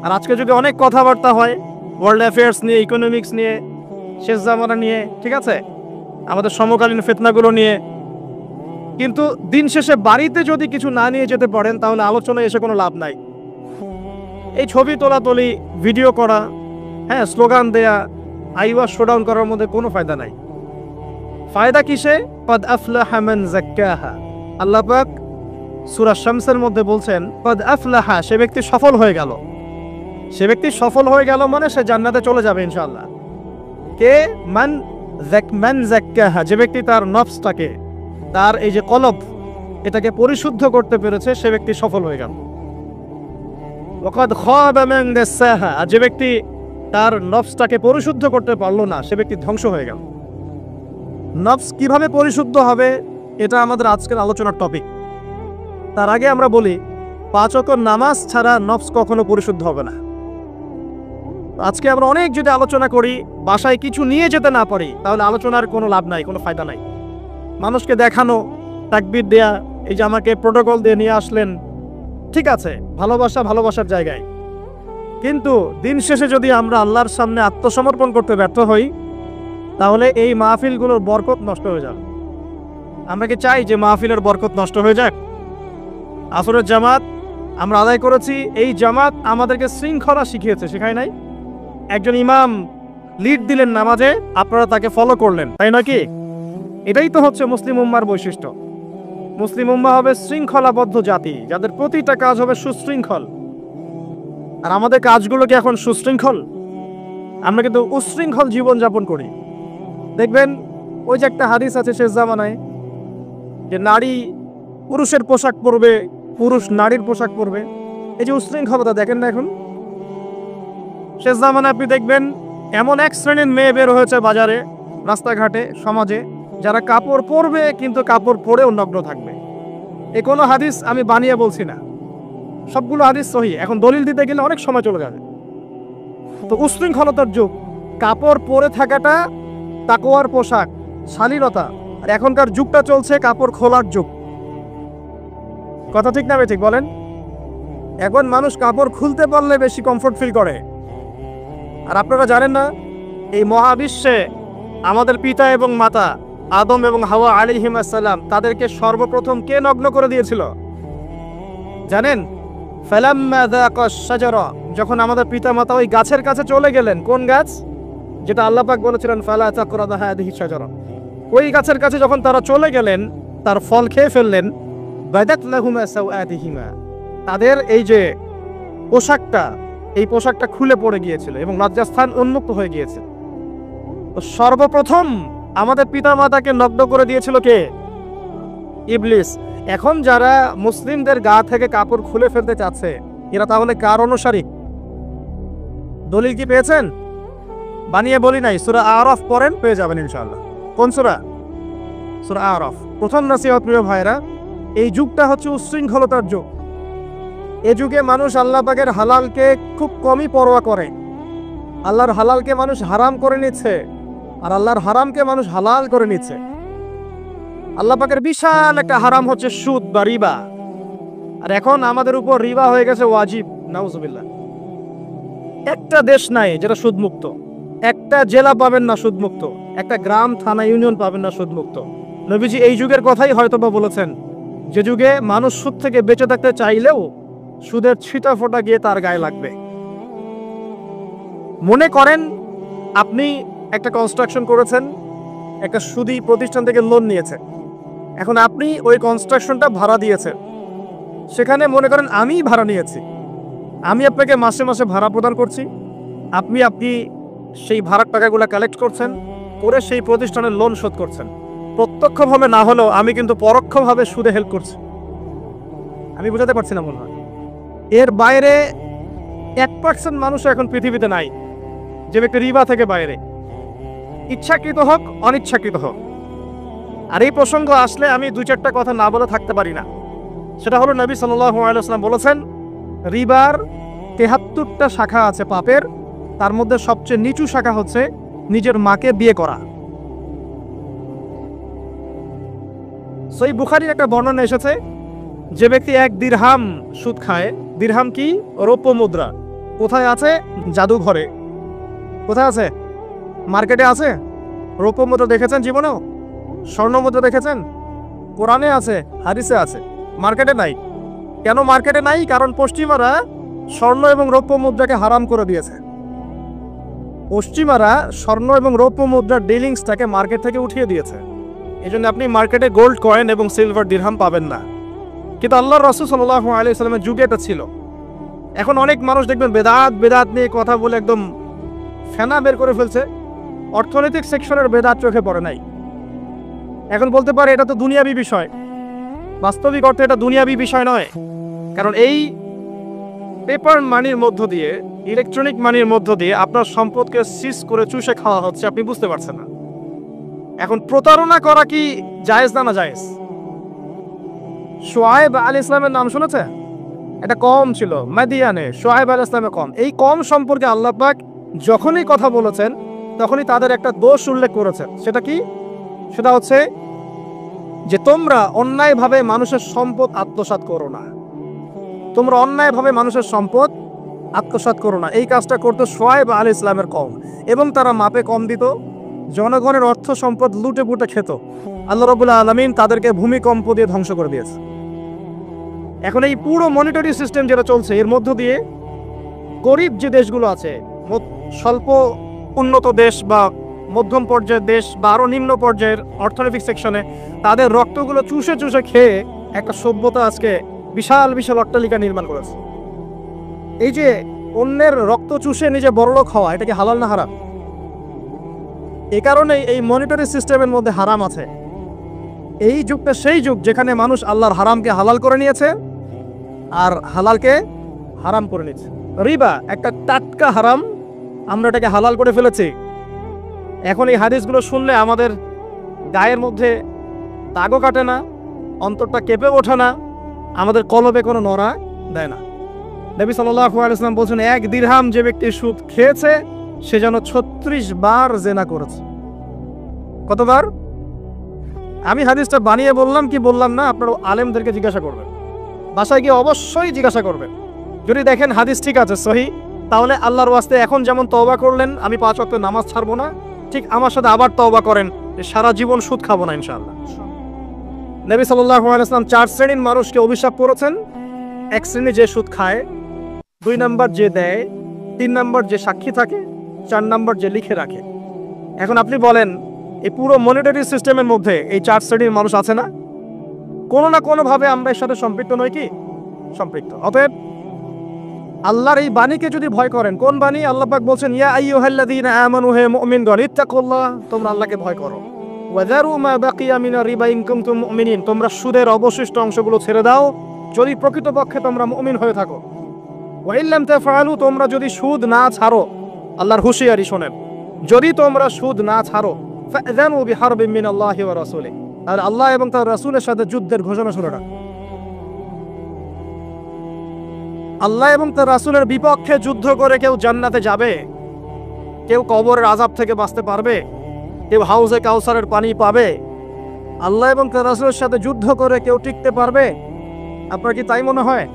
Speaker 1: আর আজকে যদি অনেক কথাবার্তা হয় ওয়ার্ল্ড অ্যাফেয়ার্স নিয়ে, ইকোনমিক্স নিয়ে, শেষ জামানা নিয়ে, ঠিক আছে, আমাদের সমকালীন ফিতনাগুলো নিয়ে, কিন্তু দিন শেষে বাড়িতে যদি কিছু না নিয়ে যেতে পারেন তাহলে আলোচনায় এসে কোনো লাভ নাই। এই ছবি তোলাতুলি, ভিডিও করা, হ্যাঁ, স্লোগান দেয়া, আইওয়াজ শোডাউন করার মধ্যে কোনো ফায়দা নাই। ফায়দা কিসে? কদ আফলাহা মান যাক্কাহা। আল্লাহ পাক সূরা শামসের মধ্যে বলছেন কদ আফলাহা, সে ব্যক্তি সফল হয়ে গেল। সে ব্যক্তি সফল হয়ে গেল মানে সে জান্নাতে চলে যাবে ইনশাআল্লাহ। কে? মান যাক্কাহা, যে ব্যক্তি তার নফসটাকে, তার এই যে কলব, এটাকে পরিশুদ্ধ করতে পেরেছে, সে ব্যক্তি সফল হয়ে গেল। ওয়াকাদ খাবা মান দাসাহা, আর যে ব্যক্তি তার নফসটাকে পরিশুদ্ধ করতে পারলো না, সে ব্যক্তি ধ্বংস হয়ে গেল। নফস কিভাবে পরিশুদ্ধ হবে এটা আমাদের আজকের আলোচনার টপিক। তার আগে আমরা বলি 5 ওয়াক্ত নামাজ ছাড়া নফস কখনো পরিশুদ্ধ হবে না। আজকে আমরা অনেক যদি আলোচনা করি, বাসায় কিছু নিয়ে যেতে না পারি, তাহলে আলোচনার কোনো লাভ নাই, কোনো ফায়দা নাই। মানুষকে দেখানো, তাকবীর দেয়া, এই যে আমাকে প্রোটোকল দিয়ে নিয়ে আসলেন, ঠিক আছে, ভালোবাসা ভালোবাসার জায়গায়, কিন্তু দিন শেষে যদি আমরা আল্লাহর সামনে আত্মসমর্পণ করতে ব্যর্থ হই, তাহলে এই মাহফিলগুলোর বরকত নষ্ট হয়ে যাবে। আমরা কি চাই যে মাহফিলের বরকত নষ্ট হয়ে যাক? আসরের জামাত আমরা আদায় করেছি, এই জামাত আমাদেরকে শৃঙ্খলা শিখিয়েছে, শেখায় নাই? একজন ইমাম লিড দিলেন নামাজে, আপনারা তাকে ফলো করলেন, তাই নয় কি? এটাই তো হচ্ছে মুসলিম উম্মার বৈশিষ্ট্য। মুসলিম উম্মাহ হবে শৃঙ্খলাবদ্ধ জাতি, যাদের প্রতিটা কাজ হবে সুশৃঙ্খল। আর আমাদের কাজগুলো কি এখন সুশৃঙ্খল? আমরা কিন্তু উশৃঙ্খল জীবনযাপন করি। দেখবেন ওই যে একটা হাদিস আছে শেষ জামানায়, যে নারী পুরুষের পোশাক পরবে, পুরুষ নারীর পোশাক পরবে। এই যে উশৃঙ্খলতা দেখেন না এখন শেষ জামানায়। আপনি দেখবেন এমন এক শ্রেণীর মেয়ে বের হয়েছে বাজারে, রাস্তাঘাটে, সমাজে, যারা কাপড় পরবে কিন্তু কাপড় পরেও নগ্ন থাকবে। এ কোনো হাদিস আমি বানিয়ে বলছি না, সবগুলো হাদিস সহিহ। এখন দলিল দিতে গেলে অনেক সময় চলে যাবে। তো উশৃঙ্খলতার যুগ, কাপড় পরে থাকাটা তাকওয়ার পোশাক, শালীনতা। আর এখনকার যুগটা চলছে কাপড় খোলার যুগ। কথা ঠিক না ঠিক বলেন? এখন মানুষ কাপড় খুলতে পারলে বেশি কমফোর্ট ফিল করে। আর আপনারা জানেন না, এই মহাবিশ্বে আমাদের পিতা এবং মাতা আদম এবং হাওয়া আলাইহিস সালাম, তাদেরকে সর্বপ্রথম কে নগ্ন করে দিয়েছিল জানেন? ফালাম্মা যাকাশ শাজারা, যখন আমাদের পিতা মাতা ওই গাছের কাছে চলে গেলেন। কোন গাছ? যেটা আল্লাহ পাক বলেছিলেন ফালা তাকরাবা হাদিহি শাজারা। ওই গাছের কাছে যখন তারা চলে গেলেন, তার ফল খেয়ে ফেললেন। বাদাত লাহুমা সাওআতিহিমা, তাদের এই যে পোশাকটা, এই পোশাকটা খুলে পড়ে গিয়েছিল এবং লজ্জাস্থান উন্মুক্ত হয়ে গিয়েছে। তো সর্বপ্রথম আমাদের পিতা মাতাকে নগ্ন করে দিয়েছিল কে? ইবলিস। এখন যারা মুসলিমদের গা থেকে কাপড় খুলে ফেলতে চাচ্ছে, এরা তাহলে কার অনুসারী? দলিল কি পেয়েছেন? বানিয়ে বলি নাই, সূরা আরাফ পড়েন, পেয়ে যাবেন ইনশাআল্লাহ। কোন সূরা? সূরা আরাফ। প্রথম নসিহত প্রিয় ভাইরা, এই যুগটা হচ্ছে উশৃঙ্খলতার যুগ। এই যুগে মানুষ আল্লাহ পাকের হালালকে খুব কমই পরোয়া করে। আল্লাহর হালালকে মানুষ হারাম করে নিচ্ছে, আর আল্লাহর হারামকে মানুষ হালাল করে নিচ্ছে। আল্লাহ পাকের বিশাল একটা হারাম হচ্ছে সুদ বা রিবা, আর এখন আমাদের উপর রিবা হয়ে গেছে ওয়াজিব। নাউজুবিল্লাহ। একটা দেশ নাই যেটা সুদমুক্ত, একটা জেলা পাবেন না সুদমুক্ত, একটা গ্রাম, থানা, ইউনিয়ন পাবেন না সুদমুক্ত। নবীজি এই যুগের কথাই হয়তোবা বলেছেন, যে যুগে মানুষ সুদ থেকে বেঁচে থাকতে চাইলেও সুদের ছিটা ফোঁটা গিয়ে তার গায়ে লাগবে। মনে করেন আপনি একটা কনস্ট্রাকশন করেছেন, একটা সুদী প্রতিষ্ঠান থেকে লোন নিয়েছেন, এখন আপনি ওই কনস্ট্রাকশনটা ভাড়া দিয়েছেন। সেখানে মনে করেন আমি ভাড়া নিয়েছি, আমি আপনাকে মাসে মাসে ভাড়া প্রদান করছি, আপনি সেই ভাড়ার টাকাগুলো কালেক্ট করছেন, করে সেই প্রতিষ্ঠানের লোন শোধ করছেন। প্রত্যক্ষভাবে না হলেও আমি কিন্তু পরোক্ষভাবে সুদে হেল্প করছি। আমি বোঝাতে পারছি না মনে হয়। এর বাইরে 1% মানুষ এখন পৃথিবীতে নাই যে ব্যক্তি রিবা থেকে বাইরে, ইচ্ছাকৃত হোক অনিচ্ছাকৃত হোক। আর এই প্রসঙ্গ আসলে আমি 2-4টা কথা না বলে থাকতে পারি না। সেটা হলো নবী সাল্লাল্লাহু আলাইহি ওয়াসাল্লাম বলেছেন, রিবার 73টা শাখা আছে পাপের, তার মধ্যে সবচেয়ে নিচু শাখা হচ্ছে নিজের মাকে বিয়ে করা। সহিহ বুখারীর একটা বর্ণনা এসেছে, যে ব্যক্তি 1 দিরহাম সুদ খায়, দিরহাম কি? রৌপ্য মুদ্রা। কোথায় আছে? জাদুঘরে। কোথায় আছে? মার্কেটে আছে। রৌপ্য মুদ্রা দেখেছেন জীবনেও? স্বর্ণ মুদ্রা দেখেছেন? কোরআনে আছে, হাদিসে আছে, মার্কেটে নাই। কেন মার্কেটে নাই? কারণ পশ্চিমারা স্বর্ণ এবং রৌপ্য মুদ্রাকে হারাম করে দিয়েছে। পশ্চিমারা স্বর্ণ এবং রৌপ্য মুদ্রার ডিলিংসটাকে মার্কেট থেকে উঠিয়ে দিয়েছে। এই জন্য আপনি মার্কেটে গোল্ড কয়েন এবং সিলভার দিরহাম পাবেন না। কিন্তু আল্লাহর রাসূল সাল্লাল্লাহু আলাইহি ওয়াসাল্লামের যুগে এটা ছিল। এখন অনেক মানুষ দেখবেন বেদাত নিয়ে কথা বলে একদম ফেনা বের করে ফেলছে। অর্থনৈতিক সেকশনের বেদাত চোখে পড়ে নাই। এখন বলতে পারে এটা তো দুনিয়াবি বিষয়। বাস্তবিক অর্থে এটা দুনিয়াবি বিষয় নয়। কারণ এই পেপার মানির মধ্য দিয়ে, ইলেকট্রনিক মানির মধ্য দিয়ে আপনার সম্পদকে সিজ করে চুষে খাওয়া হচ্ছে, আপনি বুঝতে পারছেন না। এখন প্রতারণা করা কি জায়েজ না জায়েজ? শুআয়ব আলাইহিস সালামের নাম শুনেছে? এটা কম ছিল মাদিয়ানে, শুআয়ব আলাইহিস সালামের কম। এই কম সম্পর্কে আল্লাহ পাক যখনই কথা বলেছেন তখনই তাদের একটা দোষ উল্লেখ করেছেন। সেটা কি? সেটা হচ্ছে যে তোমরা অন্যায়ভাবে মানুষের সম্পদ আত্মসাৎ করো না। তোমরা অন্যায়ভাবে মানুষের সম্পদ আত্মসাৎ করো না। এই কাজটা করতো শুআয়ব আলাইহিস সালামের কওম, এবং তারা মাপে কম দিত, জনগণের অর্থ সম্পদ লুটে পুটে খেত। আল্লাহ রাব্বুল আলামিন তাদেরকে ভূমিকম্প দিয়ে ধ্বংস করে দিয়েছে। এখন এই পুরো মনিটরি সিস্টেম যেটা চলছে, এর মধ্য দিয়ে গরিব যে দেশগুলো আছে, স্বল্প উন্নত দেশ বা মধ্যম পর্যায়ের দেশ বা আরও নিম্ন পর্যায়ের অর্থনৈতিক সেকশনে, তাদের রক্তগুলো চুষে চুষে খেয়ে একটা সভ্যতা আজকে বিশাল বিশাল অট্টালিকা নির্মাণ করেছে। এই যে অন্যের রক্ত চুষে নিজে বড়লোক হওয়া, এটা কি হালাল না হারাম? এই কারণেই এই মনিটরি সিস্টেমের মধ্যে হারাম আছে। এই যুগটা সেই যুগ যেখানে মানুষ আল্লাহর হারামকে হালাল করে নিয়েছে আর হালালকে হারাম করে নিয়েছে। রিবা একটা টাটকা হারাম, আমরা এটাকে হালাল করে ফেলেছি। এখন এই হাদিসগুলো শুনলে আমাদের গায়ের মধ্যে দাগও কাটে না, অন্তরটা কেঁপে ওঠে না, আমাদের কলবে কোনো নড়া দেয় না। নবী সাল্লাল্লাহু আলাইহি ওয়াসাল্লাম বলছেন, 1 দিরহাম যে ব্যক্তি সুদ খেয়েছে সে যেন 36 বার জিনা করেছে। কতবার? আমি হাদিসটা বানিয়ে বললাম কি বললাম না, আপনারা আলেমদেরকে জিজ্ঞাসা করবেন, বাসায় গিয়ে অবশ্যই জিজ্ঞাসা করবেন। যদি দেখেন হাদিস ঠিক আছে, সহি, তাহলে আল্লাহর ওয়াস্তে এখন যেমন তওবা করলেন আমি 5 ওয়াক্ত নামাজ ছাড়বো না, ঠিক আমার সাথে আবার তওবা করেন যে সারা জীবন সুদ খাবো না ইনশাআল্লাহ। নবী সাল্লাল্লাহু আলাইহি ওয়াসাল্লাম 4 শ্রেণীর মানুষকে অভিশাপ করেছেন। 1 শ্রেণী যে সুদ খায়, 2 নাম্বার যে দেয়, 3 নাম্বার যে সাক্ষী থাকে, 4 নাম্বার যে লিখে রাখে। এখন আপনি বলেন এই পুরো মনিটরি সিস্টেমের মধ্যে এই 4 শ্রেণীর মানুষ আছে না? কোনো না কোনোভাবে আমরা এর সাথে সম্পৃক্ত নই কি? সম্পৃক্ত। অতএব আল্লাহর এই বাণীকে যদি ভয় করেন, কোন বাণী? আল্লাহ পাক বলছেন, ইয়া আইয়ুহাল্লাযীনা আমানু হে মুমিনগণ ইত্তাকুল্লাহ, তোমরা আল্লাহকে ভয় করো। ওয়াযারু মা বাকিয়া মিনার রিবা ইন কুনতুম মুমিনিন, তোমরা সুদের অবশিষ্ট অংশগুলো ছেড়ে দাও যদি প্রকৃতপক্ষে তোমরা মুমিন হয়ে থাকো। ওয়া ইল্লাম তাফআলু, তোমরা যদি সুদ না ছাড়ো, আল্লাহর হুঁশিয়ারি শোনেন, যদি তোমরা সুদ না ছাড়ো, ফাযানু বিহারবিন মিনাল্লাহি ওয়া রাসূলিহি, আর আল্লাহ এবং তার রাসূলের সাথে যুদ্ধের ঘোষণা শুনে রাখ। আল্লাহ এবং তার রাসূলের বিপক্ষে যুদ্ধ করে কেউ জান্নাতে যাবে? কেউ কবরের আযাব থেকে বাঁচতে পারবে? কেউ হাউজে কাউসারের পানি পাবে? আল্লাহ এবং তার রাসূলের সাথে যুদ্ধ করে কেউ টিকতে পারবে? আপনার কি তাই মনে হয়?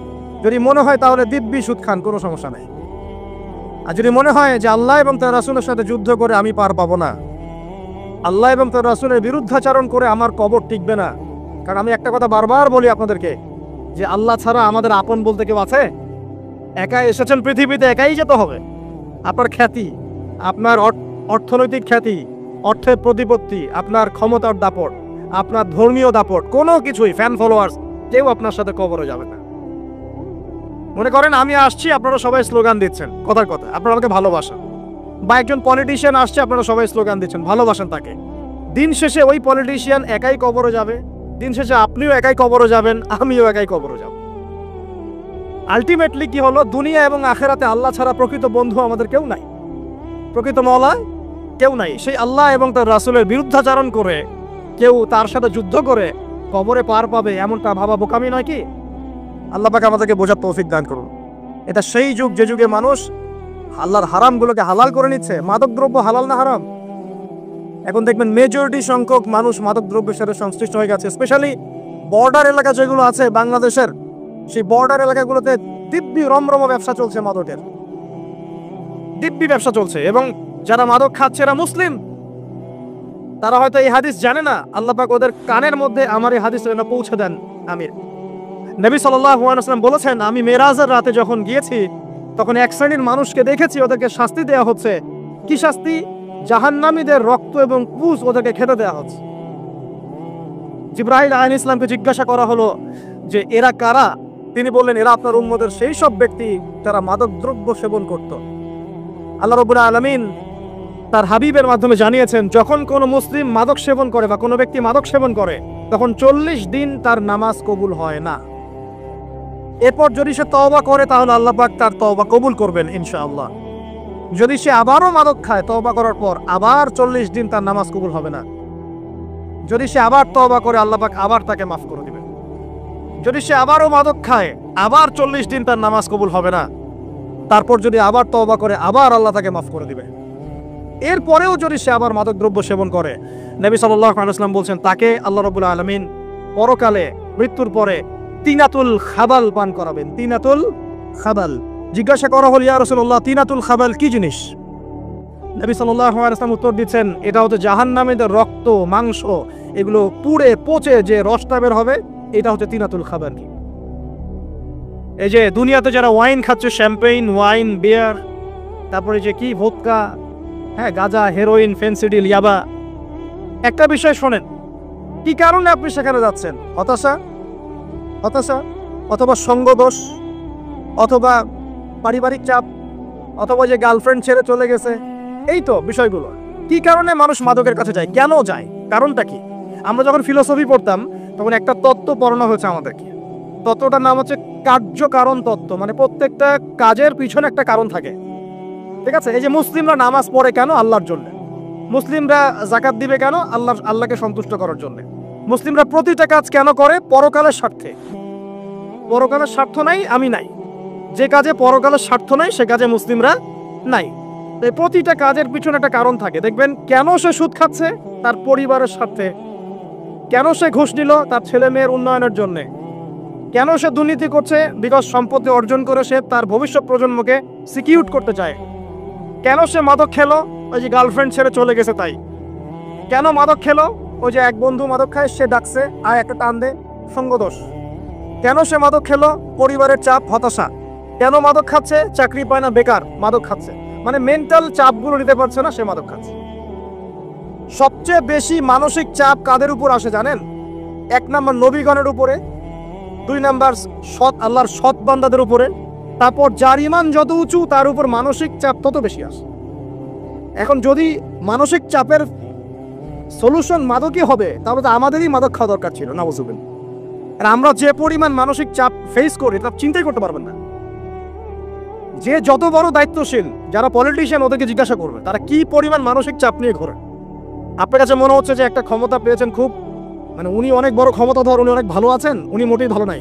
Speaker 1: যদি মনে হয় তাহলে দিব্যি সুদ খান, কোনো সমস্যা নেই। আর যদি মনে হয় যে আল্লাহ এবং তার রাসূলের সাথে যুদ্ধ করে আমি পার পাবো না, আল্লাহ এবং তার রাসূলের বিরুদ্ধাচরণ করে আমার কবর টিকবে না, কারণ আমি একটা কথা বারবার বলি আপনাদেরকে যে আল্লাহ ছাড়া আমাদের আপন বলতে কেউ আছে? একাই এসেছেন পৃথিবীতে, একাই যেতে হবে। আপনার খ্যাতি, আপনার অর্থনৈতিক খ্যাতি, অর্থের প্রতিপত্তি, আপনার ক্ষমতার দাপট, আপনার ধর্মীয় দাপট, কোনো কিছুই, ফ্যান ফলোয়ার্স, কেউ আপনার সাথে কবরে যাবে না। মনে করেন আমি আসছি, আপনারা সবাই স্লোগান দিচ্ছেন, কথার কথা, আপনারা আমাকে ভালোবাসেন, বা একজন পলিটিশিয়ান আসছে, আপনারা সবাই স্লোগান দিচ্ছেন, ভালোবাসেন তাকে। দিন শেষে ওই পলিটিশিয়ান একাই কবরে যাবে, দিন শেষে আপনিও একাই কবরে যাবেন, আমিও একাই কবরে যাব। আলটিমেটলি কি হলো? দুনিয়া এবং আখেরাতে আল্লাহ ছাড়া প্রকৃত বন্ধু আমাদের কেউ নাই, প্রকৃত মওলা কেউ নাই। সেই আল্লাহ এবং তার রাসূলের বিরুদ্ধাচরণ করে কেউ তার সাথে যুদ্ধ করে কবরে পার পাবে, এমনটা ভাবা বোকামি নয় কি? আল্লাহ পাক আমাদেরকে বোঝার তৌফিক দান করুন। এটা সেই যুগ যে যুগে মানুষ আল্লাহর হারামগুলোকে হালাল করে নিচ্ছে। মাদকদ্রব্য হালাল না হারাম? এখন দেখবেন মেজরিটি সংখ্যক মানুষ মাদক দ্রব্যের সাথে সংশ্লিষ্ট হয়ে গেছে, স্পেশালি বর্ডার এলাকা যেগুলো আছে বাংলাদেশের, সেই বর্ডার এলাকাগুলোতে দিব্যি রমরম ব্যবসা চলছে, মাদকের দিব্যি ব্যবসা চলছে। এবং যারা মাদক খাচ্ছে এরা মুসলিম, তারা হয়তো এই হাদিস জানে না, আল্লাহ পাক ওদের কানের মধ্যে আমার এই হাদিস পৌঁছে দেন। আমির নবী সাল্লাল্লাহু আলাইহি ওয়াসাল্লাম বলেছেন, আমি মেরাজের রাতে যখন গিয়েছি তখন এক শ্রেণীর মানুষকে দেখেছি, ওদেরকে শাস্তি দেওয়া হচ্ছে। কি শাস্তি? জাহান্নামীদের রক্ত এবং পুজ ওদেরকে খেতে দেওয়া হচ্ছে। জিবরাইল আলাইহিস সালামকে জিজ্ঞাসা করা হলো যে এরা কারা? তিনি বললেন, এরা আপনার উম্মতের সেই সব ব্যক্তি যারা মাদক দ্রব্য সেবন করত। আল্লাহ রাব্বুল আলামিন তার হাবিবের মাধ্যমে জানিয়েছেন, যখন কোনো মুসলিম মাদক সেবন করে বা কোনো ব্যক্তি মাদক সেবন করে তখন 40 দিন তার নামাজ কবুল হয় না। এরপর যদি সে তওবা করে তাহলে আল্লাহ পাক তার তওবা কবুল করবেন ইনশাআল্লাহ। যদি সে আবারও মাদক খায় তওবা করার পর, আবার 40 দিন তার নামাজ কবুল হবে না। যদি সে আবার তওবা করে আল্লাহ পাক আবার তাকে মাফ করে দিবেন। যদি সে আবারও মাদক খায় আবার 40 দিন তার নামাজ কবুল হবে না। তারপর যদি আবার তওবা করে আবার আল্লাহ তাকে মাফ করে দিবে। এরপরেও যদি সে আবার মাদক দ্রব্য সেবন করে, নবী সাল্লাল্লাহু আলাইহি ওয়াসাল্লাম বলছেন তাকে আল্লাহ রাব্বুল আলামিন পরকালে মৃত্যুর পরে তিনাতুল খাবাল পান করাবেন। তিনাতুল খাবাল। জিজ্ঞাসা করা হল, ইয়া রাসূলুল্লাহ, তিনাতুল খাবাল কি জিনিস? নবী সাল্লাল্লাহু আলাইহি ওয়াসাল্লাম উত্তর দিচ্ছেন, এটা হচ্ছে জাহান্নামীদের রক্ত, মাংস, এগুলো পুড়ে পচে যে রসটা বের হবে, এটা হচ্ছে তিনাতুল খাবাল। কি এই যে দুনিয়াতে যারা ওয়াইন খাচ্ছে, শ্যাম্পেইন, ওয়াইন, বিয়ার, তারপরে যে কি ভোদকা, হ্যাঁ, গাঁজা, হেরোইন, ফেন্সিডিল, ইয়াবা, একটা বিষয় শোনেন, কি কারণে আপনি সেখানে যাচ্ছেন? হতাশা, অথবা সঙ্গদোষ, অথবা পারিবারিক চাপ, অথবা যে গার্লফ্রেন্ড ছেড়ে চলে গেছে, এই তো বিষয়গুলো। কি কারণে মানুষ মাদকের কাছে যায়, কেন যায়, কারণটা কি? আমরা যখন ফিলোসফি পড়তাম তখন একটা তত্ত্ব পড়ানো হয়েছে আমাদেরকে। তত্ত্বটার নাম হচ্ছে কার্যকারণ তত্ত্ব। মানে প্রত্যেকটা কাজের পিছনে একটা কারণ থাকে, ঠিক আছে? এই যে মুসলিমরা নামাজ পড়ে কেন? আল্লাহর জন্য। মুসলিমরা যাকাত দিবে কেন? আল্লাহকে সন্তুষ্ট করার জন্য। মুসলিমরা প্রতিটা কাজ কেন করে? পরকালের স্বার্থে। পরকালের স্বার্থ নাই, আমি নাই। যে কাজে পরকালের স্বার্থ নাই সে কাজে মুসলিমরা নাই। প্রতিটা কাজের পিছনে একটা কারণ থাকে। দেখবেন কেন সে সুদ খাচ্ছে? তার পরিবারের স্বার্থে। কেন সে ঘুষ নিল? তার ছেলে মেয়ের উন্নয়নের জন্য। কেন সে দুর্নীতি করছে? বিকজ সম্পত্তি অর্জন করে সে তার ভবিষ্যৎ প্রজন্মকে সিকিউর করতে চায়। কেন সে মাদক খেলো? ওই যে গার্লফ্রেন্ড ছেড়ে চলে গেছে তাই। কেন মাদক খেলো? ওই যে এক বন্ধু মাদক খায়, সে ডাকছে, আর একটা টান দে, সঙ্গদোষ। কেন সে মাদক খেলো? পরিবারের চাপ, হতাশা। কেন মাদক খাচ্ছে? চাকরি পায় না, বেকার, মাদক খাচ্ছে। মানে মেন্টাল চাপগুলো নিতে পারছে না, সে মাদক খাচ্ছে। সবচেয়ে বেশি মানসিক চাপ কাদের উপর আসে জানেন? 1 নম্বর নবীগণের উপরে, 2 নম্বর আল্লাহর সৎ বান্দাদের উপরে, তারপর যার ঈমান যত উঁচু তার উপর মানসিক চাপ তত বেশি আসে। এখন যদি মানসিক চাপের সলিউশন মাদকই হবে, তাহলে তো আমাদেরই মাদক খাওয়া দরকার ছিল, নাউজুবিল্লাহ। আর আমরা যে পরিমাণ মানসিক চাপ ফেস করি তা চিন্তাই করতে পারবেন না। যে যত বড় দায়িত্বশীল, যারা পলিটিশিয়ান, ওদেরকে জিজ্ঞাসা করবে তারা কি পরিমাণ মানসিক চাপ নিয়ে ঘোরে। আপনার কাছে মনে হচ্ছে যে একটা ক্ষমতা পেয়েছেন, খুব মানে উনি অনেক বড় ক্ষমতাধর, উনি অনেক ভালো আছেন, উনি মোটেই ভালো নাই।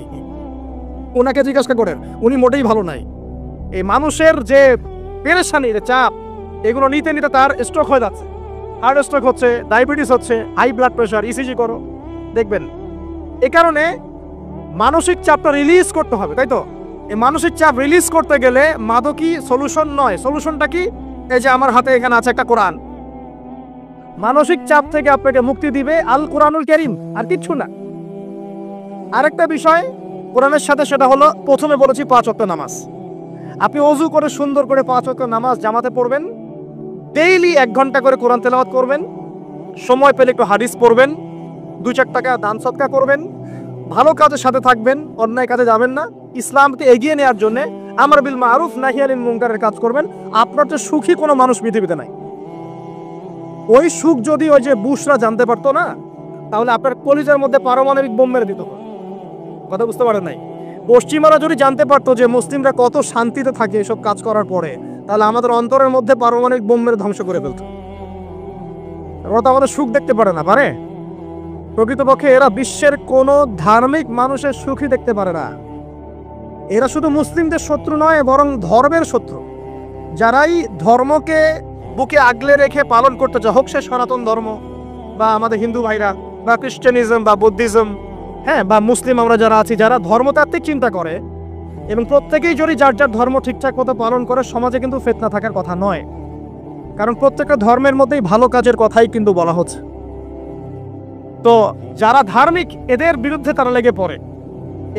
Speaker 1: ওনাকে জিজ্ঞাসা করেন, উনি মোটেই ভালো নাই। এই মানুষের যে পেরেশানি, চাপ, এগুলো নিতে নিতে তার স্ট্রোক হয়ে যাচ্ছে, হার্ট স্ট্রোক হচ্ছে, ডায়াবেটিস হচ্ছে, হাই ব্লাড প্রেশার, ইসিজি করো, দেখবেন। এ কারণে মানসিক চাপটা রিলিজ করতে হবে, তাই তো? এই মানসিক চাপ রিলিজ করতে গেলে মাদকই সলিউশন নয়। সলিউশনটা কি? এই যে আমার হাতে এখানে আছে একটা কোরআন। মানসিক চাপ থেকে আপনাকে মুক্তি দিবে আল কোরআনুল কারীম, আর কিচ্ছু না। আরেকটা বিষয় কোরআনের সাথে, সেটা হলো প্রথমে বলেছি 5 ওয়াক্ত নামাজ। আপনি ওযু করে সুন্দর করে 5 ওয়াক্ত নামাজ জামাতে পড়বেন, ডেইলি 1 ঘন্টা করে কোরআন তেলাওয়াত করবেন, সময় পেলে একটু হাদিস পড়বেন, 2-4 টাকা দান সদকা করবেন, ভালো কাজের সাথে থাকবেন, অন্যায় কাজে যাবেন না, ইসলামকে এগিয়ে নেওয়ার জন্য আমর বিল মারুফ নাহি আনিল মুনকারের কাজ করবেন। আপনার তো সুখী কোনো মানুষ পৃথিবীতে নাই। ওই সুখ যদি ওই যে বুশরা জানতে পারতো না, তাহলে আপনার কলিজার মধ্যে পারমাণবিক বোম মেরে দিত। কথা বুঝতে পারেন নাই? পশ্চিমারা যদি জানতে পারতো যে মুসলিমরা কত শান্তিতে থাকে এসব কাজ করার পরে, তাহলে আমাদের অন্তরের মধ্যে পারমাণবিক বোম মেরে ধ্বংস করে ফেলত। ওরা তো আমাদের সুখ দেখতে পারে না, পারে? প্রকৃতপক্ষে এরা বিশ্বের কোনো ধার্মিক মানুষের সুখই দেখতে পারে না। এরা শুধু মুসলিমদের শত্রু নয়, বরং ধর্মের শত্রু। যারাই ধর্মকে বুকে আগলে রেখে পালন করতে চায়, হোক সে সনাতন ধর্ম বা আমাদের হিন্দু ভাইরা বা খ্রিস্টানিজম বা বুদ্ধিজম, হ্যাঁ, বা মুসলিম আমরা যারা আছি, যারা ধর্মতাত্ত্বিক চিন্তা করে এবং প্রত্যেকেই যদি যার যার ধর্ম ঠিকঠাক মতো পালন করে, সমাজে কিন্তু ফিতনা থাকার কথা নয়। কারণ প্রত্যেকটা ধর্মের মধ্যেই ভালো কাজের কথাই কিন্তু বলা হচ্ছে। তো যারা ধার্মিক এদের বিরুদ্ধে তারা লেগে পড়ে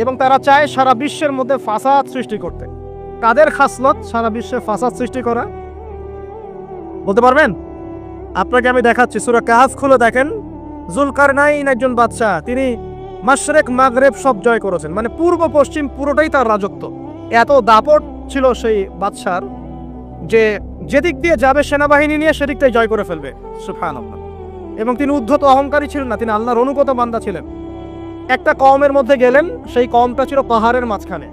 Speaker 1: এবং তারা চায় সারা বিশ্বের মধ্যে ফাসাদ সৃষ্টি করতে। কাদের খাসলত সারা বিশ্বে ফাসাদ সৃষ্টি করা বলতে পারবেন? আপনাকে আমি দেখাচ্ছি, সূরা কাহফ খুলে দেখেন। জুলকারনাইন একজন বাদশা, তিনি মাশরিক মাগরিব সব জয় করেছেন, মানে পূর্ব পশ্চিম পুরোটাই তার রাজত্ব। এত দাপট ছিল সেই বাদশার যে যেদিক দিয়ে যাবে সেনাবাহিনী নিয়ে সেদিকটাই জয় করে ফেলবে। সুবহানাল্লাহ। এবং তিনি উদ্ধত অহংকারী ছিলেন না, তিনি আল্লাহর অনুগত বান্দা ছিলেন। একটা কওমের মধ্যে গেলেন, সেই কওমটা ছিল পাহাড়ের মাঝখানে,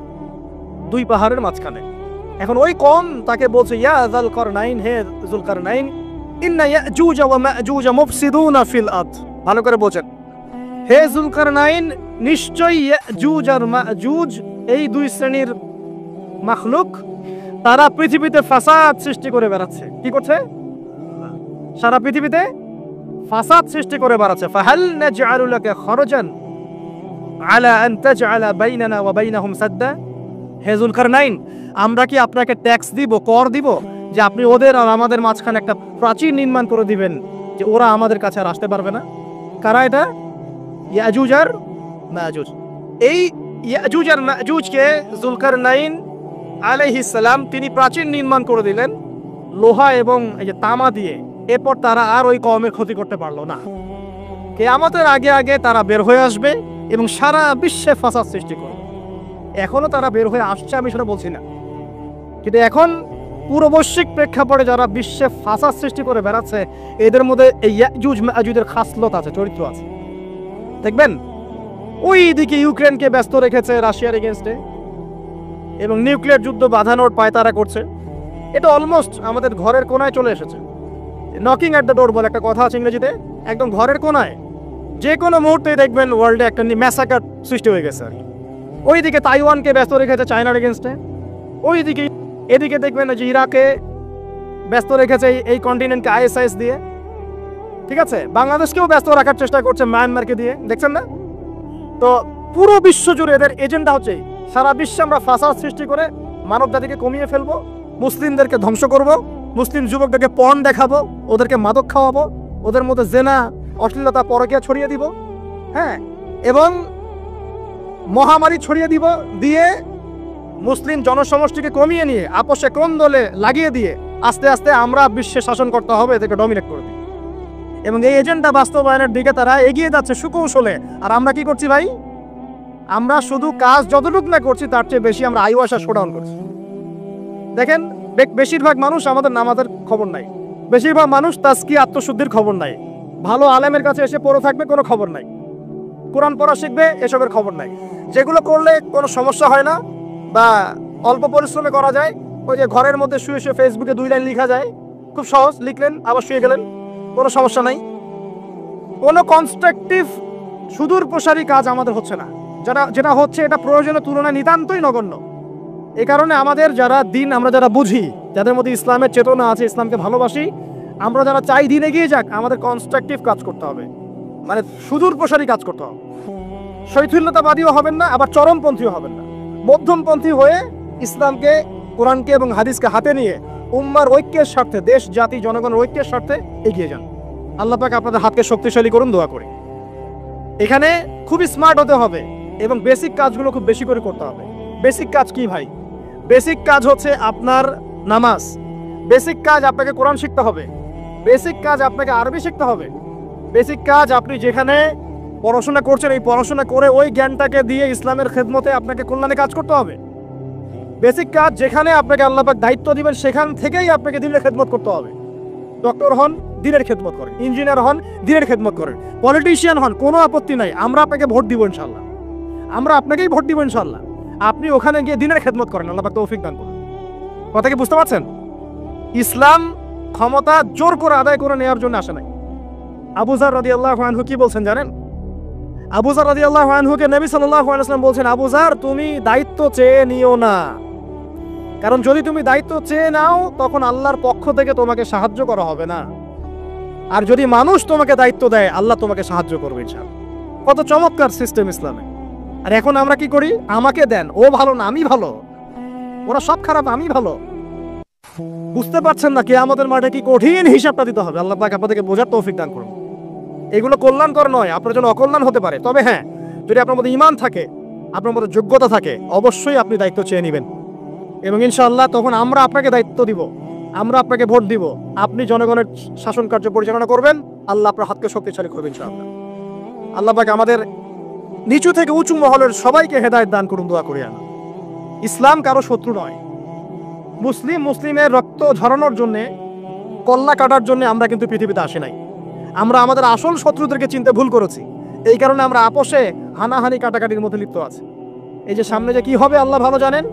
Speaker 1: দুই পাহাড়ের মাঝখানে। এখন ওই কওম তাকে বলছে, ইয়া যুলকারনাইন, হে যুলকারনাইন, ইন্না ইয়াজুজ ওয়া মাজুজ মুফসিদুনা ফিল আরদ। ভালো করে বলেন, হে যুলকারনাইন, নিশ্চয়ই ইয়াজুজ আর মাজুজ এই দুই শ্রেণীর মাখলুক, তারা পৃথিবীতে ফাসাদ সৃষ্টি করে বেড়াচ্ছে। কি করছে? সারা পৃথিবীতে ফাসাদ সৃষ্টি করে বেড়াচ্ছে। ফাহাল নাজআলু লাকা খরজান আলা আন তাজআলা বাইনানা ওয়া বাইনাহুম সাদ্দা। হে যুলকারনাইন, আমরা কি আপনাকে ট্যাক্স দিব, কর দিব, যে আপনি ওদের আর আমাদের মাঝখানে একটা প্রাচীর নির্মাণ করে দিবেন, যে ওরা আমাদের কাছে আর আসতে পারবে না? কারা এটা? ইয়াজুজ আর মাজুজ। এই ইয়াজুজ আর মাজুজকে যুলকারনাইন আলাইহিস সালাম তিনি প্রাচীর নির্মাণ করে দিলেন লোহা এবং এই যে তামা দিয়ে। এরপর তারা আর ওই কওমের ক্ষতি করতে পারলো না। কিয়ামতের আগে আগে তারা বের হয়ে আসবে এবং সারা বিশ্বে ফাসাদ সৃষ্টি করবে। এখনো তারা বের হয়ে আসছে, আমি সেটা বলছি না, কিন্তু এখন পুরো বৈশ্বিক প্রেক্ষাপটে যারা বিশ্বে ফাসাদ সৃষ্টি করে বেড়াচ্ছে, এদের মধ্যে এই ইয়াজুজ মাজুজের খাসলত আছে, চরিত্র আছে। দেখবেন ওই দিকে ইউক্রেনকে ব্যস্ত রেখেছে রাশিয়ার এগেনস্টে এবং নিউক্লিয়ার যুদ্ধ বাঁধানোর পায়তারা করছে। এটা অলমোস্ট আমাদের ঘরের কোনায় চলে এসেছে। নকিং অ্যাট দ্য ডোর বলে একটা কথা আছে ইংরেজিতে, একদম ঘরের কোনায়। যে কোনো মুহূর্তেই দেখবেন ওয়ার্ল্ডে একটা ম্যাসাকার সৃষ্টি হয়ে গেছে আর কি। ওইদিকে তাইওয়ানকে ব্যস্ত রেখেছে চায়নার এগেনস্টে, ওইদিকে এদিকে দেখবেন যে ইরাকে ব্যস্ত রেখেছে এই কন্টিনেন্টকে আইএসআইএস দিয়ে। ঠিক আছে, বাংলাদেশকেও ব্যস্ত রাখার চেষ্টা করছে মায়ানমারকে দিয়ে, দেখছেন না? তো পুরো বিশ্ব জুড়ে এদের এজেন্ডা হচ্ছে সারা বিশ্বে আমরা ফাসাদ সৃষ্টি করে মানব জাতিকে কমিয়ে ফেলবো, মুসলিমদেরকে ধ্বংস করব, মুসলিম যুবকদেরকে পর্ন দেখাবো, ওদেরকে মাদক খাওয়াবো, ওদের মধ্যে জেনা, অশ্লীলতা, পরকীয়া ছড়িয়ে দিব, হ্যাঁ, এবং মহামারী ছড়িয়ে দিব, দিয়ে মুসলিম জনসমষ্টিকে কমিয়ে নিয়ে আপোষে কোন্দলে লাগিয়ে দিয়ে আস্তে আস্তে আমরা বিশ্বে শাসন করতে হবে, এদেরকে ডমিনেট করে দিই। এবং এই এজেন্ডা বাস্তবায়নের দিকে তারা এগিয়ে যাচ্ছে সুকৌশলে। আর আমরা কি করছি ভাই? আমরা শুধু কাজ যতটুকু না করছি তার চেয়ে বেশি আমরা আয়ু আশা শোডাউন করছি। দেখেন বেশিরভাগ মানুষ আমাদের নামাজের খবর নাই, বেশিরভাগ মানুষ তাজকি আত্মশুদ্ধির খবর নাই, ভালো আলেমের কাছে এসে পড়ে থাকবে কোনো খবর নাই, কোরআন পড়া শিখবে এসবের খবর নাই। যেগুলো করলে কোনো সমস্যা হয় না বা অল্প পরিশ্রমে করা যায়, ওই যে ঘরের মধ্যে শুয়ে শুয়ে ফেসবুকে 2 লাইন লেখা যায়, খুব সহজ, লিখলেন আবার শুয়ে গেলেন, কোনো সমস্যা নাই। কোনো কনস্ট্রাকটিভ সুদূর প্রসারী কাজ আমাদের হচ্ছে না, যেটা হচ্ছে এটা প্রয়োজনের তুলনায় নিতান্তই নগণ্য। এই কারণে আমাদের যারা দিন, আমরা যারা বুঝি, যাদের মধ্যে ইসলামের চেতনা আছে, ইসলামকে ভালোবাসি, আমরা যারা চাই দিন এগিয়ে যাক, আমাদের কনস্ট্রাকটিভ কাজ করতে হবে, মানে সুদূর প্রসারী কাজ করতে হবে। শৈথিল্যতাবাদীও হবেন না, আবার চরমপন্থীও হবেন না, মধ্যমপন্থী হয়ে ইসলামকে, কোরআনকে এবং হাদিসকে হাতে নিয়ে উম্মার ঐক্যের স্বার্থে, দেশ জাতি জনগণের ঐক্যের স্বার্থে এগিয়ে যান। আল্লাহ পাক আপনাদের হাতকে শক্তিশালী করুন, দোয়া করি। এখানে খুবই স্মার্ট হতে হবে এবং বেসিক কাজগুলো খুব বেশি করে করতে হবে। বেসিক কাজ কি ভাই? বেসিক কাজ হচ্ছে আপনার নামাজ, বেসিক কাজ আপনাকে কোরআন শিখতে হবে, বেসিক কাজ আপনাকে আরবি শিখতে হবে, বেসিক কাজ আপনি যেখানে পড়াশোনা করছেন এই পড়াশোনা করে ওই জ্ঞানটাকে দিয়ে ইসলামের খেদমতে আপনাকে কল্যাণে কাজ করতে হবে। বেসিক কাজ যেখানে আপনাকে আল্লাহ পাক দায়িত্ব দিবেন সেখান থেকেই আপনাকে দিনের খেদমত করতে হবে। ডক্টর হন, দিনের খেদমত করেন, ইঞ্জিনিয়ার হন, দিনের খেদমত করেন, পলিটিশিয়ান হন, কোনো আপত্তি নাই, আমরা আপনাকে ভোট দিব ইনশাল্লাহ, আমরা আপনাকেই ভোট দিব ইনশাল্লাহ। আপনি ওখানে গিয়ে দিনের খেদমত করেন, আল্লাহ পাক তৌফিক দান করুন। কথা কি বুঝতে পারছেন? ইসলাম ক্ষমতা জোর করে আদায় করে নেওয়ার জন্য আসে নাই। আবু যার রাদিয়াল্লাহু আনহু কি বলছেন জানেন? আবু যার রাদিয়াল্লাহু আনহুকে নবী সাল্লাল্লাহু আলাইহি ওয়াসাল্লাম বলছেন, আবু যার, তুমি দায়িত্ব চেয়ে নিও না, কারণ যদি তুমি দায়িত্ব চেয়ে নাও তখন আল্লাহর পক্ষ থেকে তোমাকে সাহায্য করা হবে না, আর যদি মানুষ তোমাকে দায়িত্ব দেয় আল্লাহ তোমাকে সাহায্য করবে ইনশাআল্লাহ। কত চমৎকার সিস্টেম ইসলামে। আর এখন আমরা কি করি, আমাকে দেন, ও ভালো না আমি ভালো, ওরা সব খারাপ আমি ভালো। বুঝতে পারছেন না কিয়ামতের মাঠে কি কঠিন হিসাবটা দিতে হবে। আল্লাহ পাক আপনাদেরকে বোঝার তৌফিক দান করুন। এগুলো কল্যাণকর নয়, আপনার জন্য অকল্যাণ হতে পারে। তবে হ্যাঁ, যদি আপনার মধ্যে ঈমান থাকে, আপনার মধ্যে যোগ্যতা থাকে, অবশ্যই আপনি দায়িত্ব চেয়ে নেবেন এবং ইনশাআল্লাহ তখন আমরা আপনাকে দায়িত্ব দিব, আমরা আপনাকে ভোট দিব, আপনি জনগণের শাসন কার্য পরিচালনা করবেন, আল্লাহ আপনার হাতকে শক্তিশালী করবেন ইনশাআল্লাহ। আল্লাহ পাক আমাদের নিচু থেকে উঁচু মহলের সবাইকে হেদায়েত দান করুন, দোয়া করি আমি। ইসলাম কারো শত্রু নয়। মুসলিমের রক্ত ঝরানোর জন্য, কল্লা কাটার জন্য আমরা কিন্তু পৃথিবীতে আসি নাই। আমরা আমাদের আসল শত্রুদেরকে চিনতে ভুল করেছি, এই কারণে আমরা আপোষে হানাহানি কাটাকাটির মধ্যে লিপ্ত আছি। এই যে সামনে যে কি হবে আল্লাহ ভালো জানেন।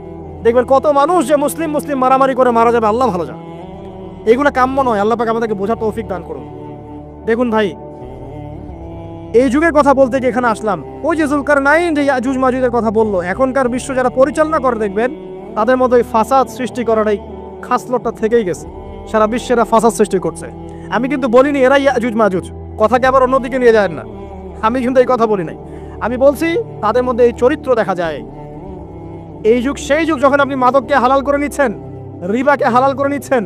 Speaker 1: দেখবেন কত মানুষ যে মুসলিম মারামারি করে মারা যাবে আল্লাহ ভালো জানেন। এগুলো কাম্য নয়। আল্লাহ পাক আমাদেরকে বোঝার তৌফিক দান করুন। দেখুন ভাই, এই যুগের কথা বলতে গিয়ে এখানে আসলাম। ওই যে জুলকারনাইন যে ইয়াজুজ মাজুজের কথা বললো, এখনকার বিশ্ব যারা পরিচালনা করে দেখবেন তাদের মধ্যে ফাসাদ সৃষ্টি করার এই খাসলতটা থেকেই গেছে। সারা বিশ্বেরা ফাসাদ সৃষ্টি করছে। আমি কিন্তু বলিনি এরাই ইয়াজুজ মাজুজ, কথাকে আবার অন্যদিকে নিয়ে যায় না, আমি কিন্তু এই কথা বলি নাই। আমি বলছি তাদের মধ্যে এই চরিত্র দেখা যায়। এই যুগ সেই যুগ যখন আপনি মাদককে হালাল করে নিচ্ছেন, রিবাকে হালাল করে নিচ্ছেন,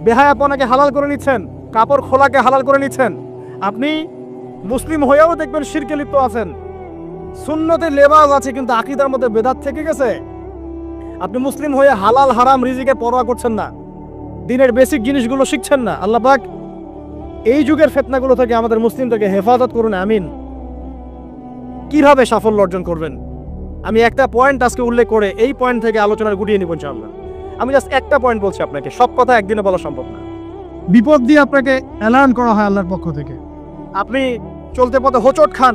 Speaker 1: বেহায়াপনাকে হালাল করে নিচ্ছেন, কাপড় খোলাকে হালাল করে নিচ্ছেন। আপনি মুসলিম হয়েও দেখবেন শিরকে লিপ্ত আছেন, সুন্নতের লেবাস আছে কিন্তু আকীদার মধ্যে বেদাত থেকে গেছে। আপনি মুসলিম হয়ে হালাল হারাম রিজিকের পরোয়া করছেন না, দিনের বেসিক জিনিসগুলো শিখছেন না। আল্লাহ পাক এই যুগের ফিতনাগুলো থেকে আমাদের মুসলিমদেরকে হেফাজত করুন, আমিন। কিভাবে সাফল্য অর্জন করবেন আমি একটা পয়েন্ট আজকে উল্লেখ করে এই পয়েন্ট থেকে আলোচনার গুটিয়ে নিব ইনশাআল্লাহ। আমি জাস্ট একটা পয়েন্ট বলছি আপনাকে, সব কথা একদিনে বলা সম্ভব না। বিপদ দিয়ে আপনাকে অ্যালার্ম করা হয় আল্লাহর পক্ষ থেকে। আপনি চলতে পথে হোঁচট খান,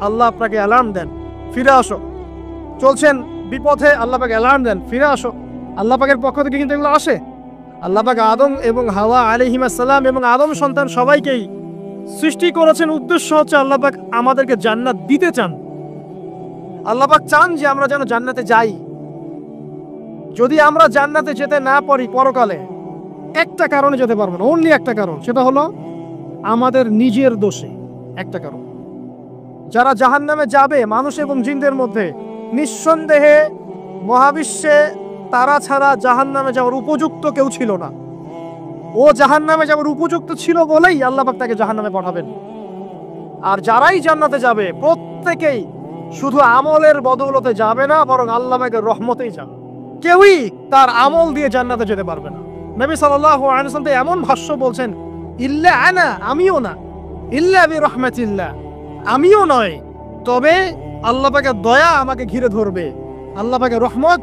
Speaker 1: আল্লাহ আপনাকে অ্যালার্ম দেন, ফিরে আসো। চলছেন বিপথে, আল্লাহ পাক অ্যালার্ম দেন, ফিরে আসো। আল্লাহ পাকের পক্ষ থেকে কিন্তু এগুলো আসে। আল্লাহ পাক আদম এবং হাওয়া আলাইহিস সালাম এবং আদম সন্তান সবাইকেই সৃষ্টি করেছেন। উদ্দেশ্য হচ্ছে আল্লাহ পাক আমাদেরকে জান্নাত দিতে চান। আল্লাহ পাক চান যে আমরা যেন জান্নাতে যাই। যদি আমরা জান্নাতে যেতে না পারি পরকালে, একটা কারণে যেতে পারবো না, অনলি একটা কারণ, সেটা হলো আমাদের নিজের দোষে। একটা কারণ, যারা জাহান্নামে যাবে মানুষ এবং জিনদের মধ্যে, নিঃসন্দেহে মহাবিশ্বে তারা ছাড়া জাহান্নামে যাওয়ার উপযুক্ত কেউ ছিল না। ও জাহান্নামে যাওয়ার উপযুক্ত ছিল বলেই আল্লাহ পাক তাকে জাহান্নামে পাঠাবেন। আর যারাই জান্নাতে যাবে প্রত্যেকেই শুধু আমলের বদৌলতে যাবে না, বরং আল্লাহ পাকের রহমতেই যাবে। কেউই তার আমল দিয়ে জান্নাতে যেতে পারবে না। নবী সাল্লাল্লাহু আলাইহি ওয়াসাল্লাম এমন ভাষ্য বলছেন, ইল্লা আনা, আমিও না, ইল্লা বিরহমাতিল্লাহ, আমিও নয়, তবে আল্লাহ পাকের দয়া আমাকে ঘিরে ধরবে। আল্লাহ পাকের রহমত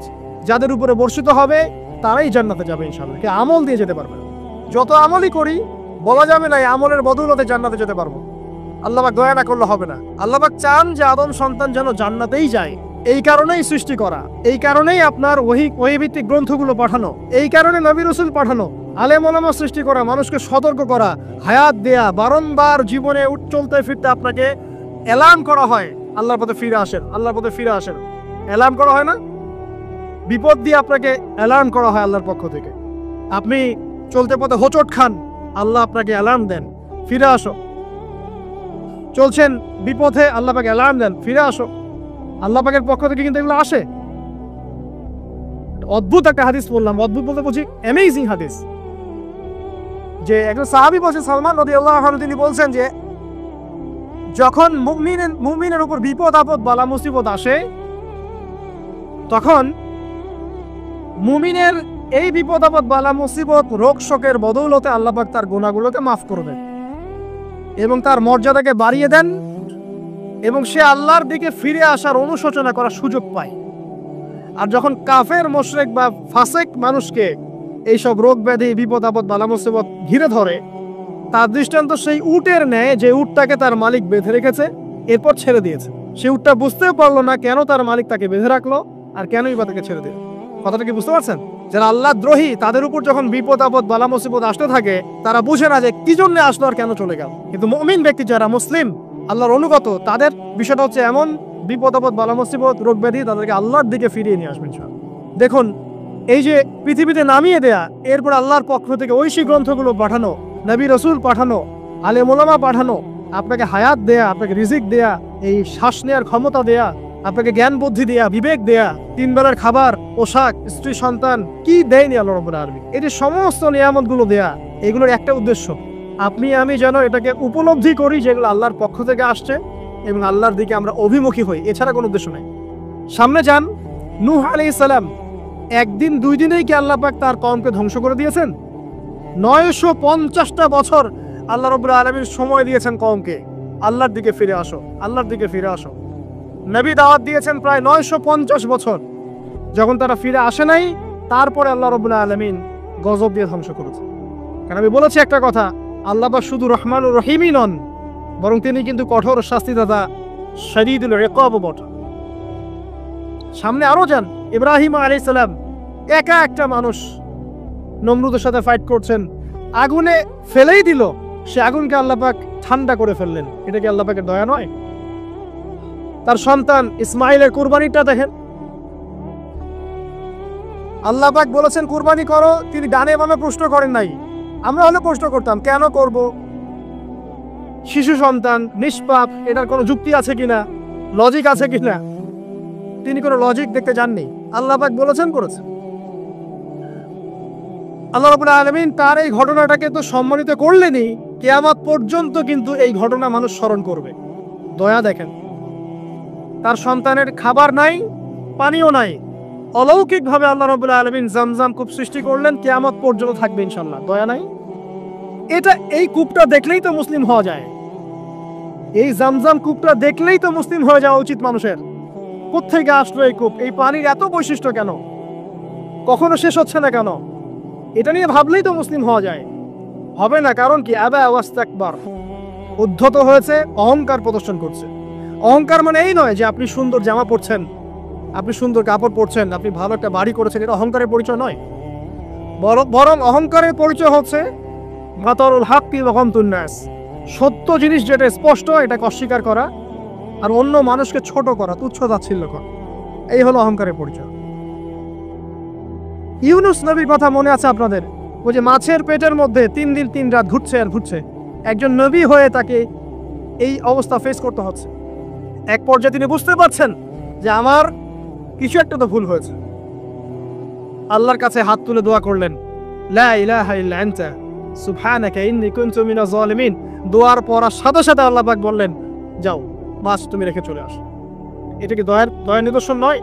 Speaker 1: যাদের উপরে বর্ষিত হবে তারাই জান্নাতে যাবে ইনশাআল্লাহ। কে আমল দিয়ে যেতে পারবে না। যত আমলই করি বলা যাবে না এই আমলের বদৌলতে জান্নাতে যেতে পারবো। আল্লাহ পাক দয়া না করলে হবে না। আল্লাহ পাক চান যে আদম সন্তান যেন জান্নাতেই যায়। এই কারণেই সৃষ্টি করা, এই কারণেই আপনার ওহীভিত্তিক গ্রন্থগুলো পাঠানো, এই কারণে নবী রাসূল পাঠানো, আলেম ওলামা সৃষ্টি করা, মানুষকে সতর্ক করা, হায়াত দেয়া, বারংবার জীবনে চলতে ফিরতে আপনাকে অ্যালার্ম করা হয়, আল্লাহর পথে ফিরে আসেন, আল্লাহর পথে ফিরে আসেন। অ্যালার্ম করা হয় না? বিপদ দিয়ে আপনাকে অ্যালার্ম করা হয় আল্লাহর পক্ষ থেকে। আপনি চলতে পথে হোঁচট খান, আল্লাহ আপনাকে অ্যালার্ম দেন, ফিরে আসো। চলছেন বিপথে, আল্লাহ পাক অ্যালার্ম দেন, ফিরে আসো। আল্লাহ পাকের পক্ষ থেকে কিন্তু এগুলো আসে। অদ্ভুত একটা হাদিস বললাম, অদ্ভুত বলতে বুঝি অ্যামেজিং হাদিস। যে একজন সাহাবী বলছেন, সালমান রাদিয়াল্লাহু আনহু, তিনি বলছেন যে যখন মুমিনের উপর বিপদ আপদ বালা মুসিবত আসে, তখন মুমিনের এই বিপদ আপদ বালা মুসিবত রোগ শোকের বদৌলতে আল্লাহ পাক তার গুনাহগুলোকে মাফ করবেন এবং তার মর্যাদাকে বাড়িয়ে দেন এবং সে আল্লাহর দিকে ফিরে আসার অনুশোচনা করার সুযোগ পায়। আর যখন কাফের মুশরিক বা ফাসেক মানুষকে এইসব রোগ ব্যাধি বিপদ আপদ বালা মুসিবত ঘিরে ধরে, তার দৃষ্টান্ত সেই উটের ন্যায় যে উটটাকে তার মালিক বেঁধে রেখেছে, এরপর ছেড়ে দিয়েছে। সে উটটা বুঝতেও পারলো না কেন তার মালিক তাকে বেঁধে রাখলো আর কেনই বা তাকে ছেড়ে দিল। কথাটা কি বুঝতে পারছেন? যারা আল্লাহ দ্রোহী তাদের উপর যখন বিপদ আপদ বালা মুসিবত আসতে থাকে, তারা বুঝে না যে কি জন্য আসলো আর কেন চলে গেল। কিন্তু মুমিন ব্যক্তি যারা মুসলিম, আল্লাহর অনুগত, তাদের বিষয়টা হচ্ছে এমন বিপদ আপদ বালা মুসিবত রোগ ব্যাধি তাদেরকে আল্লাহর দিকে ফিরিয়ে নিয়ে আসবেন। দেখুন এই যে পৃথিবীতে নামিয়ে দেয়া, এরপর আল্লাহর পক্ষ থেকে ঐশী গ্রন্থগুলো পাঠানো, নবী রসুল পাঠানো, আলেম ওলামা পাঠানো, আপনাকে হায়াত দেয়া, আপনাকে রিজিক দেয়া, এই শ্বাস নেওয়ার ক্ষমতা দেয়া, আপনাকে জ্ঞান বুদ্ধি দেয়া, বিবেক দেয়া, 3 বেলার খাবার, পোশাক, স্ত্রী সন্তান, কি দেয়নি আল্লাহ রাব্বুল আলামিন। এই যে সমস্ত নিয়ামতগুলো দেয়া, এগুলোর একটা উদ্দেশ্য, আপনি আমি যেন এটাকে উপলব্ধি করি যেগুলো আল্লাহর পক্ষ থেকে আসছে এবং আল্লাহর দিকে আমরা অভিমুখী হই, এছাড়া কোনো উদ্দেশ্য নেই। সামনে যান, নূহ আলাইহিস সালাম, একদিন 2 দিনেই কি আল্লাহ পাক তার কওমকে ধ্বংস করে দিয়েছেন? 950টা বছর আল্লাহ রাব্বুল আলামিন সময় দিয়েছেন কওমকে, আল্লাহর দিকে ফিরে আসো, আল্লাহর দিকে ফিরে আসো। নবী দাওয়াত দিয়েছেন প্রায় 950 বছর, যখন তারা ফিরে আসে নাই, তারপরে আল্লাহ রাব্বুল আলামিন গজব দিয়ে ধ্বংস করেছে। কারণ আমি বলেছি একটা কথা, আল্লাহ পাক শুধু রহমানুর রহিমই নন, বরং তিনি কিন্তু কঠোর শাস্তিদাতা, শদীদুল ইকাব বটে। সামনে আরো যান, ইব্রাহিম আলাইহিস সালাম, একা একটা মানুষ নমরুদের সাথে ফাইট করছেন, আগুনে ফেলেই দিল, সে আগুনকে আল্লাহ পাক ঠান্ডা করে ফেললেন। এটা কি আল্লাহ পাকের দয়া নয়? তার সন্তান ইসমাইলের কুরবানিটা দেখেন, আল্লাহ পাক বলেছেন কুরবানি করো, তিনি ডানে বামে প্রশ্ন করেন নাই। আমরা হলে প্রশ্ন করতাম, কেন করব? শিশু সন্তান, নিষ্পাপ, এটার কোনো যুক্তি আছে কিনা, লজিক আছে কিনা? তিনি কোনো লজিক দেখতে যাননি, আল্লাহ পাক বলেছেন করেছেন। আল্লাহ রাব্বুল আলামিন তার এই ঘটনাটাকে তো সম্মানিত করলেনই, কিয়ামত পর্যন্ত কিন্তু এই ঘটনা মানুষ স্মরণ করবে। দয়া দেখেন, তার সন্তানের খাবার নাই, পানিও নাই, অলৌকিকভাবে আল্লাহ রাব্বুল আলামিন জামজাম কূপ সৃষ্টি করলেন, কিয়ামত পর্যন্ত থাকবে ইনশাআল্লাহ। দয়া নাই? এই কূপটা দেখলেই তো মুসলিম হওয়া যায়, এই জামজাম কূপটা দেখলেই তো মুসলিম হয়ে যাওয়া উচিত মানুষের। কোত্থেকে আসলো এই কূপ? এই পানির এত বৈশিষ্ট্য কেন? কখনো শেষ হচ্ছে না কেন? এটা নিয়ে ভাবলেই তো মুসলিম হওয়া যায়। হবে না, কারণ কি? আবা ওয়াস্তাকবার, উদ্ধত হয়েছে, অহংকার প্রদর্শন করছে। অহংকার মানে এই নয় যে আপনি সুন্দর জামা পরছেন, আপনি সুন্দর কাপড় পরছেন, আপনি ভালো একটা বাড়ি করেছেন, এটা অহংকারের পরিচয় নয়। বরং অহংকারের পরিচয় হচ্ছে মাতারুল হাক্কি ওয়া গামতুন নাস, সত্য জিনিস যেটা স্পষ্ট এটাকে অস্বীকার করা, আর অন্য মানুষকে ছোট করা, তুচ্ছ তাচ্ছিল্য করা, এই হলো অহংকারের পরিচয়। ইউনুস নবীর কথা মনে আছে আপনাদের? ওই যে মাছের পেটের মধ্যে 3 দিন 3 রাত ঘুরছে আর ঘুরছে, একজন নবী হয়ে তাকে এই অবস্থা ফেস করতে হচ্ছে। এক পর্যায়ে তিনি বুঝতে পারছেন যে আমার কিছু একটা তো ভুল হয়েছে। আল্লাহর কাছে হাত তুলে দোয়া করলেন, লা ইলাহা ইল্লা আনতা সুবহানাকা ইন্নী কুনতু মিনাজ জালিমিন। দোয়ার পড়ার সাথে সাথে আল্লাহ পাক বললেন, যাও, মাছ তুমি রেখে চলে আসো। এটা কি দয়ার নিদর্শন নয়?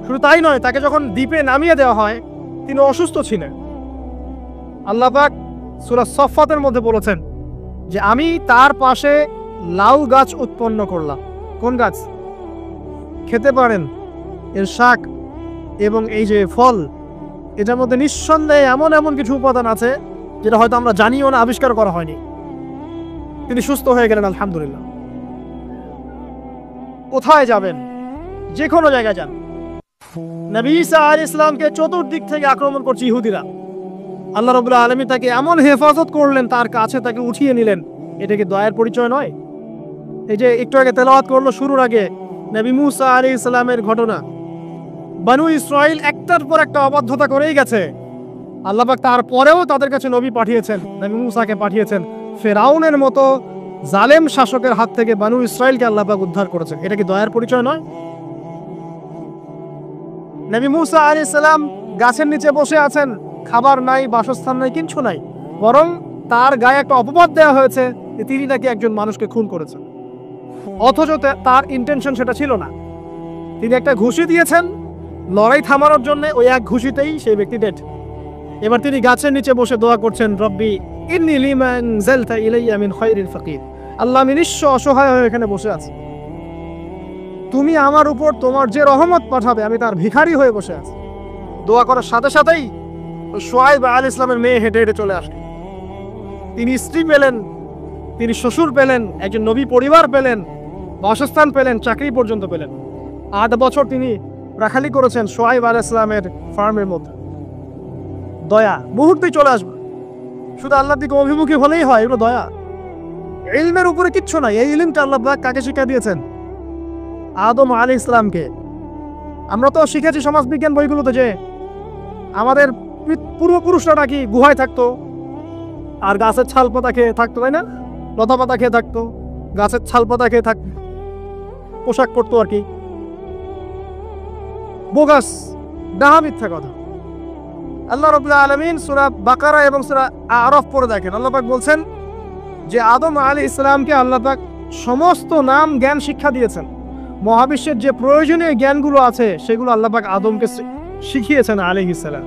Speaker 1: শুধু তাই নয়, তাকে যখন দ্বীপে নামিয়ে দেওয়া হয়, তিনি অসুস্থ ছিলেন। আল্লাহ পাক সূরা সফফাতের মধ্যে বলেছেন যে আমি তার পাশে লাউ গাছ উৎপন্ন করলাম। কোন গাছ? খেতে পারেন, এর শাক এবং এই যে ফল, এটার মধ্যে নিঃসন্দেহে এমন কিছু উপাদান আছে যেটা হয়তো আমরা জানিও না, আবিষ্কার করা হয়নি। তিনি সুস্থ হয়ে গেলেন, আলহামদুলিল্লাহ। কোথায় যাবেন? যে কোনো জায়গায় যান, নবী ঈসা আলাইহিস সালামকে চতুর্দিক থেকে আক্রমণ করছে ইহুদিরা। আল্লাহ রাব্বুল আলামিন তাকে এমন হেফাজত করলেন, তার কাছে তাকে উঠিয়ে নিলেন। এটা কি দয়ার পরিচয় নয়? এই যে একটু আগে তেলাওয়াত করলো শুরুর আগে, নবী মুসা আলাইহিস সালামের ঘটনা। বনু ইসরাইল একটার পর একটা অবাধ্যতা করেই গেছে, আল্লাহ পাক তারপরেও তাদের কাছে নবী পাঠিয়েছেন, নবী মুসাকে পাঠিয়েছেন। ফেরাউনের মতো জালেম শাসকের হাত থেকে বনু ইসরাইলকে আল্লাহ পাক উদ্ধার করেছেন। এটা কি দয়ার পরিচয় নয়? নবী মুসা আলাইহিস সালাম গাছের নিচে বসে আছেন, খাবার নাই, বাসস্থান নাই, কিছু নাই, বরং তার গায়ে একটা অপবাদ দেওয়া হয়েছে যে তিনি নাকি একজন মানুষকে খুন করেছেন, অথচ তার ইন্টেনশন সেটা ছিল না। তিনি একটা ঘুষি দিয়েছেন লড়াই থামানোর জন্য, ওই এক ঘুষিতেই সেই ব্যক্তি ডেড। এবার তিনি গাছের নিচে বসে দোয়া করছেন, রব্বি ইন্নী লিমা আনজালতা ইলাইয়া মিন খায়রিন ফাকির। আল্লাহ, আমি নিঃস্ব অসহায় হয়ে এখানে বসে আছি, তুমি আমার উপর তোমার যে রহমত পাঠাবে আমি তার ভিখারি হয়ে বসে আছি। দোয়া করার সাথে সাথেই শুআয়ব আলাইহিস সালামের মেয়ে হেঁটে হেঁটে চলে আসলেন। তিনি স্ত্রী পেলেন, তিনি শ্বশুর পেলেন, একজন নবী পরিবার পেলেন, বাসস্থান পেলেন, চাকরি পর্যন্ত পেলেন। 8 বছর তিনি রাখালি করেছেন শুআয়ব আলাইহিস সালামের ফার্মের মধ্যে। দয়া মুহূর্তেই চলে আসবে, শুধু আল্লাহর দিকে অভিমুখী হলেই হয়, এগুলো দয়া। ইলমের উপরে কিচ্ছু নাই। এই ইলমটা আল্লাহ পাক কাকে শিক্ষা দিয়েছেন? আদম আলাইহিস সালামকে। আমরা তো শিখেছি সমাজ বিজ্ঞান বইগুলোতে যে আমাদের পূর্বপুরুষরা নাকি গুহায় থাকতো আর গাছের ছাল পাতা খেয়ে থাকতো, তাই না? লতা পাতা খেয়ে থাকতো, গাছের ছাল পাতা খেয়ে থাকতো, পোশাক পরতো আর কি। বোগাস, ডাহা, মিথ্যা কথা। আল্লাহ রাব্বুল আলামিন সূরা বাকারা এবং সূরা আরাফ পড়ে দেখেন, আল্লাহ পাক বলছেন যে আদম আলাইহিস সালামকে আল্লাহ পাক সমস্ত নাম জ্ঞান শিক্ষা দিয়েছেন। মহাবিশ্বের যে প্রয়োজনীয় জ্ঞানগুলো আছে সেগুলো আল্লাহ পাক আদমকে শিখিয়েছেন আলাইহিস সালাম।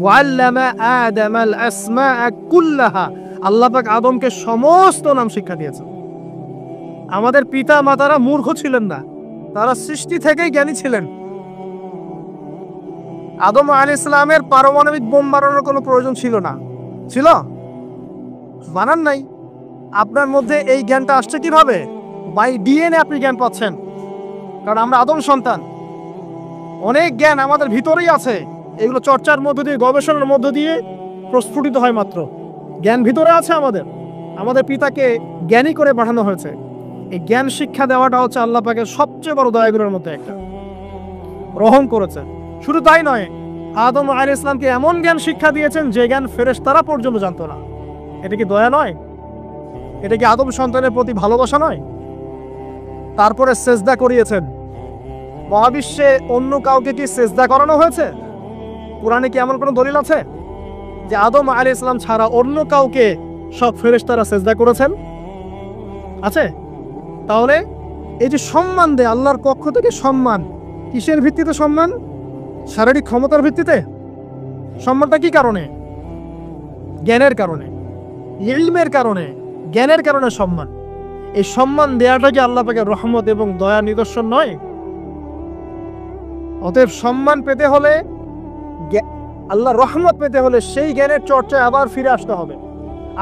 Speaker 1: ওয়াল্লামা আদামাল আসমাআ কুল্লাহা, আল্লাহ পাক আদমকে সমস্ত নাম শিক্ষা দিয়েছেন। আমাদের পিতা মাতারা মূর্খ ছিলেন না, তারা সৃষ্টি থেকেই জ্ঞানী ছিলেন। আদম আলাইহিস সালামের পারমাণবিক বোম বানানোর কোনো প্রয়োজন ছিল না, ছিল? বানান নাই। আপনার মধ্যে এই জ্ঞানটা আসছে কিভাবে? বাই ডিএনএ আপনি জ্ঞান পাচ্ছেন, কারণ আমরা আদম সন্তান। অনেক জ্ঞান আমাদের ভিতরেই আছে, এগুলো চর্চার মধ্য দিয়ে, গবেষণার মধ্য দিয়ে প্রস্ফুটিত হয় মাত্র। জ্ঞান ভিতরে আছে আমাদের, আমাদের পিতাকে জ্ঞানী করে পাঠানো হয়েছে। এই জ্ঞান শিক্ষা দেওয়াটা হচ্ছে আল্লাহ পাকের সবচেয়ে বড় দয়াগুলোর মধ্যে একটা, রহম করেছেন। শুধু তাই নয়, আদম আলাইহিস সালামকে এমন জ্ঞান শিক্ষা দিয়েছেন যে জ্ঞান ফেরেশতারা পর্যন্ত জানতো না। এটা কি দয়া নয়? এটা কি আদম সন্তানের প্রতি ভালোবাসা নয়? তারপরে সেজদা করিয়েছেন। মহাবিশ্বে অন্য কাউকে কি সেজদা করানো হয়েছে? কোরআনে কি এমন কোনো দলিল আছে যে আদম আলাইহিস সালাম ছাড়া অন্য কাউকে সব ফেরেশতারা সেজদা করেছেন? আছে? তাহলে এই যে সম্মান দেয় আল্লাহর পক্ষ থেকে, সম্মান কিসের ভিত্তিতে সম্মান? শারীরিক ক্ষমতার ভিত্তিতে? সম্মানটা কি কারণে? জ্ঞানের কারণে, ইলমের কারণে, জ্ঞানের কারণে সম্মান। এই সম্মান দেওয়াটা কি আল্লাহ পাকের রহমত এবং দয়া নিদর্শন নয়? অতএব সম্মান পেতে হলে, আল্লাহর রহমত পেতে হলে সেই জ্ঞানের চর্চায় আবার ফিরে আসতে হবে।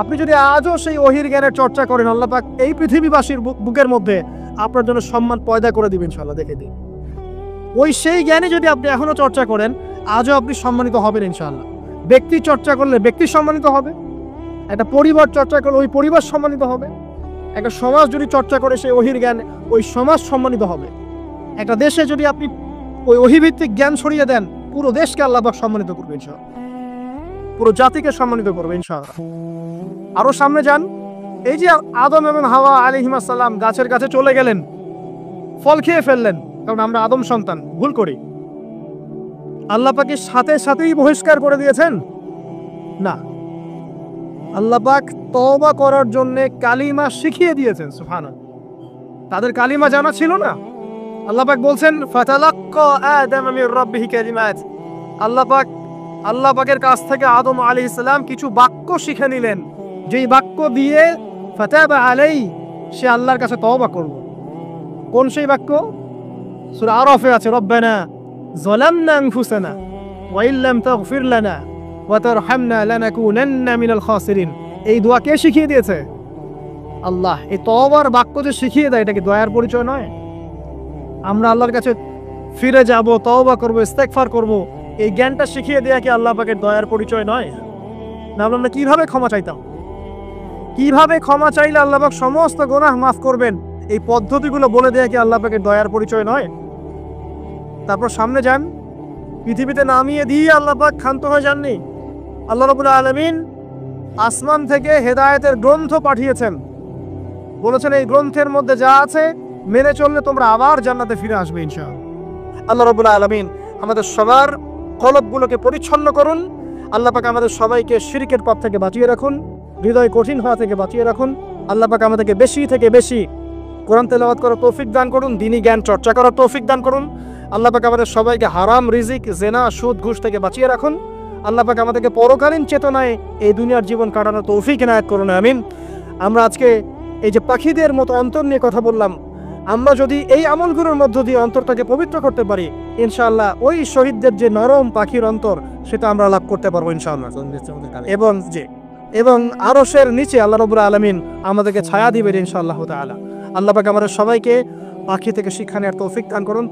Speaker 1: আপনি যদি আজও সেই ওহির জ্ঞানের চর্চা করেন, আল্লাহ পাক এই পৃথিবীবাসীর বুকের মধ্যে আপনার জন্য সম্মান পয়দা করে দিবেন ইনশাআল্লাহ, দেখে দিন। ওই সেই জ্ঞানে যদি আপনি এখনো চর্চা করেন, আজও আপনি সম্মানিত হবেন ইনশাআল্লাহ। ব্যক্তি চর্চা করলে ব্যক্তি সম্মানিত হবে, একটা পরিবার চর্চা করলে ওই পরিবার সম্মানিত হবে, একটা সমাজ যদি চর্চা করে সেই ওহির জ্ঞান, ওই সমাজ সম্মানিত হবে। একটা দেশে যদি আপনি ওই ওহিভিত্তিক জ্ঞান ছড়িয়ে দেন, পুরো দেশকে আল্লাহ পাক সম্মানিত করবে ইনশাআল্লাহ, পুরো জাতিকে সম্মানিত করবে ইনশাআল্লাহ। আরো সামনে যান, এই যে আদম এবং হাওয়া আলাইহিস সালাম গাছের কাছে চলে গেলেন, ফল খেয়ে ফেললেন, কারণ আমরা আদম সন্তান, ভুল করি। আল্লাহ পাকের সাথে সাথেই বহিষ্কার করে দিয়েছেন? না, আল্লাহ পাক তওবা করার জন্য কালিমা শিখিয়ে দিয়েছেন। সুবহানাল্লাহ, তাদের কালিমা জানা ছিল না। আল্লাহ পাক বলছেন ফাতালাক্কা আদম মির রাব্বিহি কালিমাত, আল্লাহ পাকের কাছ থেকে আদম আলাইহিস সালাম কিছু বাক্য শিখে নিলেন, যেই বাক্য দিয়ে ফাতাবা আলাইহি, সে আল্লাহর কাছে তওবা করল। কোন সেই বাক্য? সূরা আরাফে আছে, রব্বানা যালামনা আনফুসানা ওয়া ইল্লাম তাগফির লানা ওয়া তারহামনা লানাকুনান্না মিনাল খাসিরিন। এই দোয়া কে শিখিয়ে দিয়েছে? আল্লাহ। এই তওবার বাক্য যে শিখিয়ে দেয়, এটা কি দয়ার পরিচয় নয়? আমরা আল্লাহর কাছে ফিরে যাব, তওবা করব, ইস্তেগফার করব, এই জ্ঞানটা শিখিয়ে দেয়া কি আল্লাহ পাকের দয়ার পরিচয় নয়? না, আমরা কিভাবে ক্ষমা চাইতাম? কিভাবে ক্ষমা চাইলে আল্লাহ পাক সমস্ত গুনাহ মাফ করবেন, এই পদ্ধতিগুলো বলে দেয়া কি আল্লাহ পাকের দয়ার পরিচয় নয়? তারপর সামনে যান, পৃথিবীতে নামিয়ে দিয়ে আল্লাহ পাক ক্ষান্ত হয়ে যাননি। আল্লাহ রাব্বুল আলামিন আসমান থেকে হেদায়েতের গ্রন্থ পাঠিয়েছেন, বলেছেন এই গ্রন্থের মধ্যে যা আছে মেনে চললে তোমরা আবার জান্নাতে ফিরে আসবে ইনশাআল্লাহ। আল্লাহ রাব্বুল আলামিন আমাদের সবার কলবগুলোকে পরিচ্ছন্ন করুন। আল্লাহ পাক আমাদের সবাইকে শিরকের পথ থেকে বাঁচিয়ে রাখুন, হৃদয় কঠিন হওয়া থেকে বাঁচিয়ে রাখুন। আল্লাহ পাক আমাদেরকে বেশি থেকে বেশি কোরআন তেলাওয়াত করার তৌফিক দান করুন, দ্বীনি জ্ঞান চর্চা করার তৌফিক দান করুন। আল্লাহ পাক আমাদের সবাইকে হারাম রিজিক, জেনা, সুদ, ঘুষ থেকে বাঁচিয়ে রাখুন। আল্লাহ পাক আমাদেরকে পরকালীন চেতনায় এই দুনিয়ার জীবন কাটানোর তৌফিক ইনায়াত করুন, আমিন। আমরা আজকে এই যে পাখিদের মতো অন্তর নিয়ে কথা বললাম, আমরা যদি এই আমলগুলোর মধ্য দিয়ে অন্তরটাকে পবিত্র করতে পারি, ইনশাআল্লাহ ওই শহীদদের যে নরম পাখির অন্তর, সেটা আমরা লাভ করতে পারবো ইনশাআল্লাহ। এবং আরশের নিচে আল্লাহ রাব্বুল আলামিন আমাদেরকে ছায়া দিবেন ইনশাআল্লাহ তাআলা। আল্লাহ পাক আমাদের সবাইকে পাখি থেকে শিক্ষা নেওয়ার তৌফিক দান করুন।